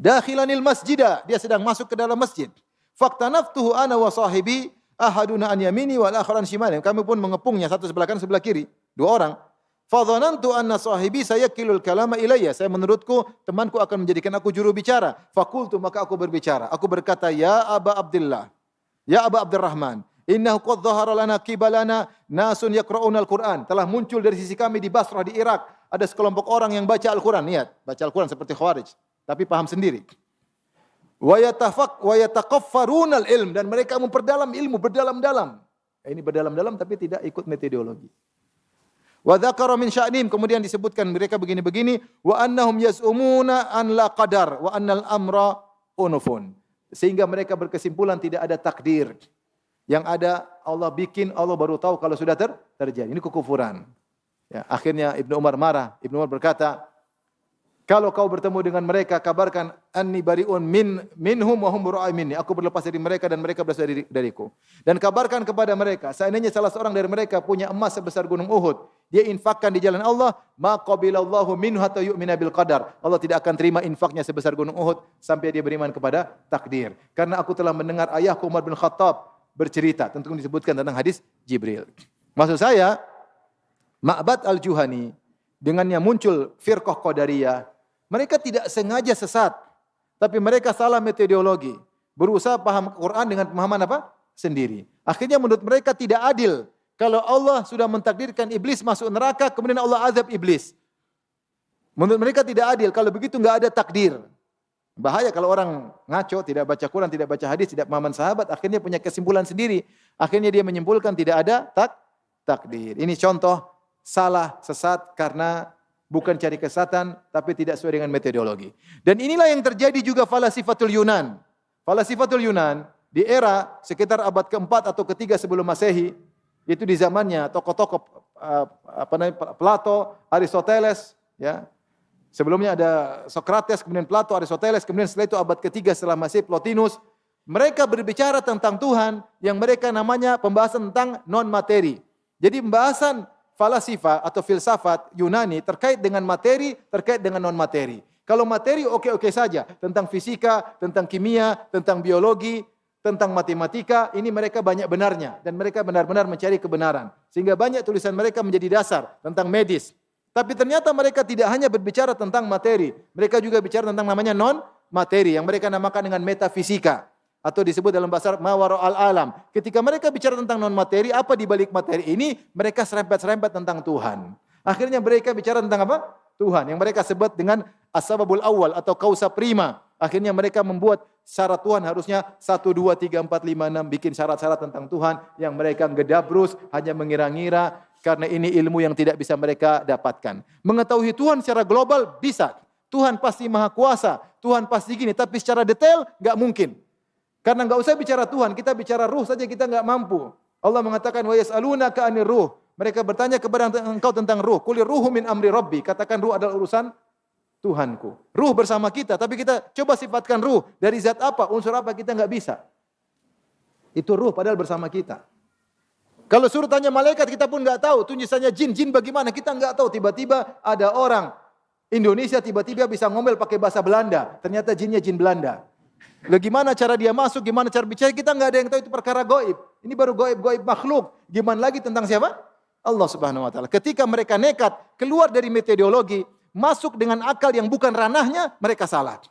Dakhilanil masjidah, dia sedang masuk ke dalam masjid. Faqtanaftuhu ana wa sahibi ahaduna an yamini wal akhar an shimali. Kami pun mengepungnya, satu sebelah kanan sebelah kiri, dua orang. Fa dhanantu anna sahibi sayakilul kalama ilayya. Saya menurutku temanku akan menjadikan aku juru bicara. Faqultu, maka aku berbicara. Aku berkata, ya Aba Abdullah, ya Aba Abdurrahman, innahu qad dhahara lana qibalana nasun yaqra'una al-Qur'an. Telah muncul dari sisi kami di Basrah di Irak ada sekelompok orang yang baca Al-Qur'an. Lihat, baca Al-Qur'an seperti Khawarij, tapi paham sendiri. Wa yataqaffaruna al-ilm, dan mereka memperdalam ilmu berdalam-dalam. Ini berdalam-dalam tapi tidak ikut metodologi. Wa dzakara min sya'nim, kemudian disebutkan mereka begini-begini, wa annahum yaz'umuna an la qadar wa annal amra unufun. Sehingga mereka berkesimpulan tidak ada takdir. Yang ada Allah bikin, Allah baru tahu kalau sudah terjadi. Ini kekufuran. Ya, akhirnya Ibnu Umar marah. Ibnu Umar berkata, kalau kau bertemu dengan mereka, kabarkan anni bari'un minhum wa hum bura'a minni. Aku berlepas dari mereka dan mereka berlepas dariku. Dan kabarkan kepada mereka, seandainya salah seorang dari mereka punya emas sebesar gunung Uhud, dia infakkan di jalan Allah, ma qabilallahu minhu hatta yu'mina bil qadar. Allah tidak akan terima infaknya sebesar gunung Uhud sampai dia beriman kepada takdir. Karena aku telah mendengar ayahku Umar bin Khattab bercerita, tentu disebutkan tentang hadis Jibril. Maksud saya, Ma'bad al-Juhani dengannya muncul firqah Qadariyah. Mereka tidak sengaja sesat, tapi mereka salah metodologi. Berusaha paham Quran dengan pemahaman apa? Sendiri. Akhirnya menurut mereka tidak adil. Kalau Allah sudah mentakdirkan iblis masuk neraka, kemudian Allah azab iblis. Menurut mereka tidak adil. Kalau begitu enggak ada takdir. Bahaya kalau orang ngaco, tidak baca Quran, tidak baca hadis, tidak pemahaman sahabat, akhirnya punya kesimpulan sendiri. Akhirnya dia menyimpulkan tidak ada takdir. Ini contoh salah, sesat karena bukan cari kesesatan, tapi tidak sesuai dengan metodologi. Dan inilah yang terjadi juga falasifatul Yunan. Falasifatul Yunan di era sekitar abad keempat atau ketiga sebelum Masehi, itu di zamannya tokoh-tokoh Plato, Aristoteles, ya. Sebelumnya ada Socrates, kemudian Plato, Aristoteles, kemudian setelah itu abad ketiga setelah Masehi Plotinus. Mereka berbicara tentang Tuhan yang mereka namanya pembahasan tentang non materi. Jadi pembahasan falsafah atau filsafat Yunani terkait dengan materi, terkait dengan non materi. Kalau materi oke-oke saja, tentang fisika, tentang kimia, tentang biologi, tentang matematika, ini mereka banyak benarnya dan mereka benar-benar mencari kebenaran. Sehingga banyak tulisan mereka menjadi dasar tentang medis. Tapi ternyata mereka tidak hanya berbicara tentang materi, mereka juga bicara tentang namanya non materi yang mereka namakan dengan metafisika. Atau disebut dalam bahasa Arab mawara al-alam. Ketika mereka bicara tentang non materi, apa di balik materi ini? Mereka serempet-serempet tentang Tuhan. Akhirnya mereka bicara tentang apa? Tuhan. Yang mereka sebut dengan as-sababul awal atau kausa prima. Akhirnya mereka membuat syarat Tuhan harusnya 1, 2, 3, 4, 5, 6. Bikin syarat-syarat tentang Tuhan yang mereka gedabrus, hanya mengira-ngira. Karena ini ilmu yang tidak bisa mereka dapatkan. Mengetahui Tuhan secara global bisa. Tuhan pasti maha kuasa. Tuhan pasti gini. Tapi secara detail nggak mungkin. Karena enggak usah bicara Tuhan, kita bicara ruh saja kita enggak mampu. Allah mengatakan wa yas'alunaka 'anir ruh. Mereka bertanya kepada engkau tentang ruh. Qul ruhu min amri rabbi. Katakan ruh adalah urusan Tuhanku. Ruh bersama kita, tapi kita coba sifatkan ruh dari zat apa, unsur apa kita enggak bisa. Itu ruh padahal bersama kita. Kalau suruh tanya malaikat kita pun enggak tahu. Tunjusannya jin bagaimana kita enggak tahu. Tiba-tiba ada orang Indonesia tiba-tiba bisa ngomel pakai bahasa Belanda. Ternyata jinnya jin Belanda. Lalu gimana cara dia masuk, gimana cara bicara, kita enggak ada yang tahu, itu perkara gaib. Ini baru gaib makhluk. Gimana lagi tentang siapa? Allah Subhanahu wa taala. Ketika mereka nekat keluar dari metodologi, masuk dengan akal yang bukan ranahnya, mereka salah.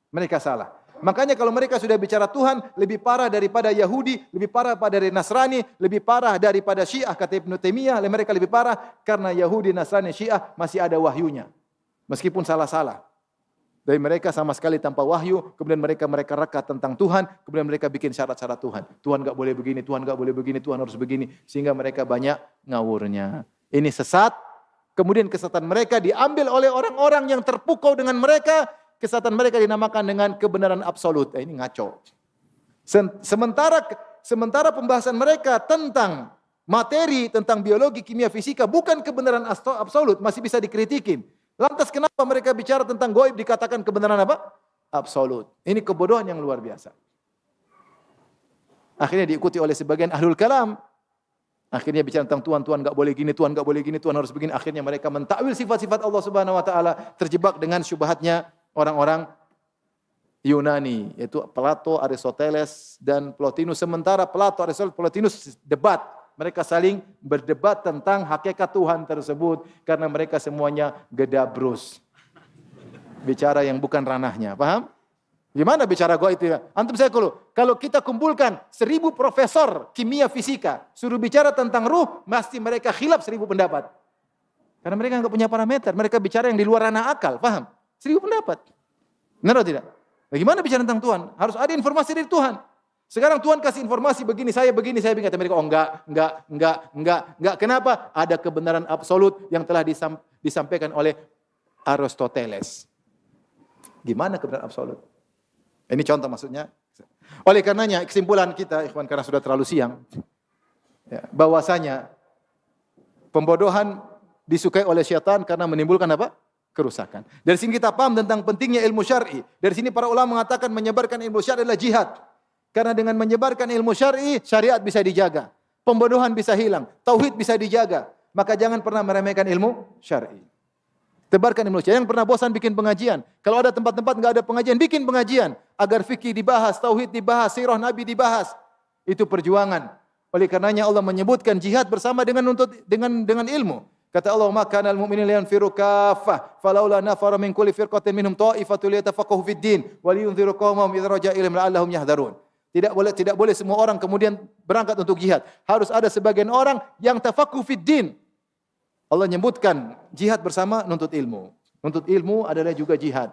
Mereka salah. Makanya kalau mereka sudah bicara Tuhan, lebih parah daripada Yahudi, lebih parah dari Nasrani, lebih parah daripada Syiah, kata Ibnu Taimiyah. Mereka lebih parah karena Yahudi, Nasrani, Syiah masih ada wahyunya. Meskipun salah-salah. Dari mereka sama sekali tanpa wahyu, kemudian mereka reka tentang Tuhan, kemudian mereka bikin syarat-syarat Tuhan. Tuhan enggak boleh begini, Tuhan enggak boleh begini, Tuhan harus begini, sehingga mereka banyak ngawurnya. Ini sesat. Kemudian kesesatan mereka diambil oleh orang-orang yang terpukau dengan mereka, kesesatan mereka dinamakan dengan kebenaran absolut. Ini ngaco. Sementara pembahasan mereka tentang materi, tentang biologi, kimia, fisika bukan kebenaran absolut, masih bisa dikritikin. Lantas kenapa mereka bicara tentang gaib dikatakan kebenaran apa? Absolut. Ini kebodohan yang luar biasa. Akhirnya diikuti oleh sebagian ahlul kalam. Akhirnya bicara tentang Tuhan enggak boleh gini, Tuhan enggak boleh gini, Tuhan harus begini. Akhirnya mereka mentakwil sifat-sifat Allah Subhanahu wa taala, terjebak dengan syubhatnya orang-orang Yunani, yaitu Plato, Aristoteles dan Plotinus. Sementara Plato, Aristoteles, Plotinus debat. Mereka saling berdebat tentang hakikat Tuhan tersebut karena mereka semuanya gedabrus. Bicara yang bukan ranahnya, paham? Gimana bicara gaib itu? Antum saya kalau kita kumpulkan 1000 profesor kimia fisika, suruh bicara tentang ruh, pasti mereka khilaf 1000 pendapat. Karena mereka enggak punya parameter, mereka bicara yang di luar ranah akal, paham? 1000 pendapat. Benar atau tidak? Bagaimana bicara tentang Tuhan? Harus ada informasi dari Tuhan. Sekarang Tuhan kasih informasi begini, saya begini. Kata mereka, oh enggak. Kenapa? Ada kebenaran absolut yang telah disampaikan oleh Aristoteles. Gimana kebenaran absolut? Ini contoh maksudnya. Oleh karenanya kesimpulan kita, ikhwan, karena sudah terlalu siang, ya, bahwasanya pembodohan disukai oleh syaitan karena menimbulkan apa? Kerusakan. Dari sini kita paham tentang pentingnya ilmu syar'i. Dari sini para ulama mengatakan menyebarkan ilmu syar'i adalah jihad. Karena dengan menyebarkan ilmu syar'i, syariat bisa dijaga. Pembodohan bisa hilang. Tauhid bisa dijaga. Maka jangan pernah meremehkan ilmu syar'i. Tebarkan ilmu syar'i. Yang pernah bosan bikin pengajian. Kalau ada tempat-tempat enggak ada pengajian, bikin pengajian. Agar fikih dibahas, tauhid dibahas, sirah Nabi dibahas. Itu perjuangan. Oleh karenanya Allah menyebutkan jihad bersama dengan ilmu. Kata Allah, "Maka al mu'minina yanfiru kaffah, falaula nafara min kulli firqatin minhum ta'ifatul yatafaqahu fid din, wa liyunziru qaumahum idza raja'a ilaihim la'allahum yahdharun." Tidak boleh semua orang kemudian berangkat untuk jihad. Harus ada sebagian orang yang tafaqahu fid din. Allah menyebutkan jihad bersama nuntut ilmu. Nuntut ilmu adalah juga jihad.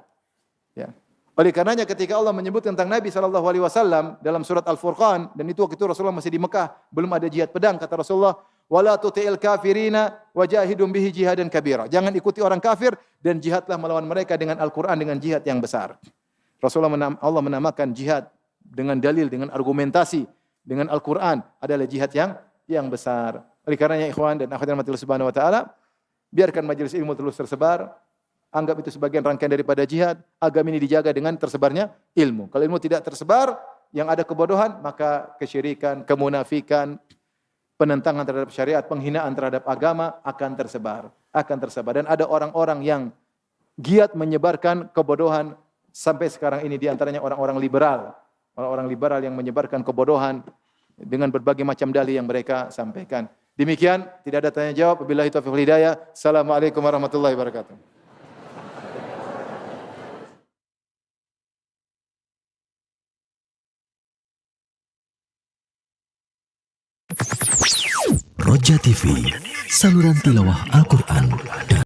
Ya. Oleh karenanya ketika Allah menyebut tentang Nabi SAW dalam surat Al-Furqan, dan itu waktu itu Rasulullah masih di Mekah, belum ada jihad pedang, kata Rasulullah, wala tuti'il kafirina wajahidum bihi jihadan kabira. Jangan ikuti orang kafir dan jihadlah melawan mereka dengan Al-Quran, dengan jihad yang besar. Allah menamakan jihad dengan dalil, dengan argumentasi, dengan Al-Quran adalah jihad yang besar. Oleh karenanya ikhwan dan akhwat rahmatillah subhanahu wa ta'ala, biarkan majelis ilmu terus tersebar. Anggap itu sebagian rangkaian daripada jihad. Agama ini dijaga dengan tersebarnya ilmu. Kalau ilmu tidak tersebar, yang ada kebodohan, maka kesyirikan, kemunafikan, penentangan terhadap syariat, penghinaan terhadap agama akan tersebar. Dan ada orang-orang yang giat menyebarkan kebodohan sampai sekarang ini, di antaranya orang-orang liberal. Orang-orang liberal yang menyebarkan kebodohan dengan berbagai macam dalih yang mereka sampaikan. Demikian, tidak ada tanya jawab. Wabillahi taufiq wal hidayah. Assalamualaikum warahmatullahi wabarakatuh. Roja TV, saluran tilawah Al-Quran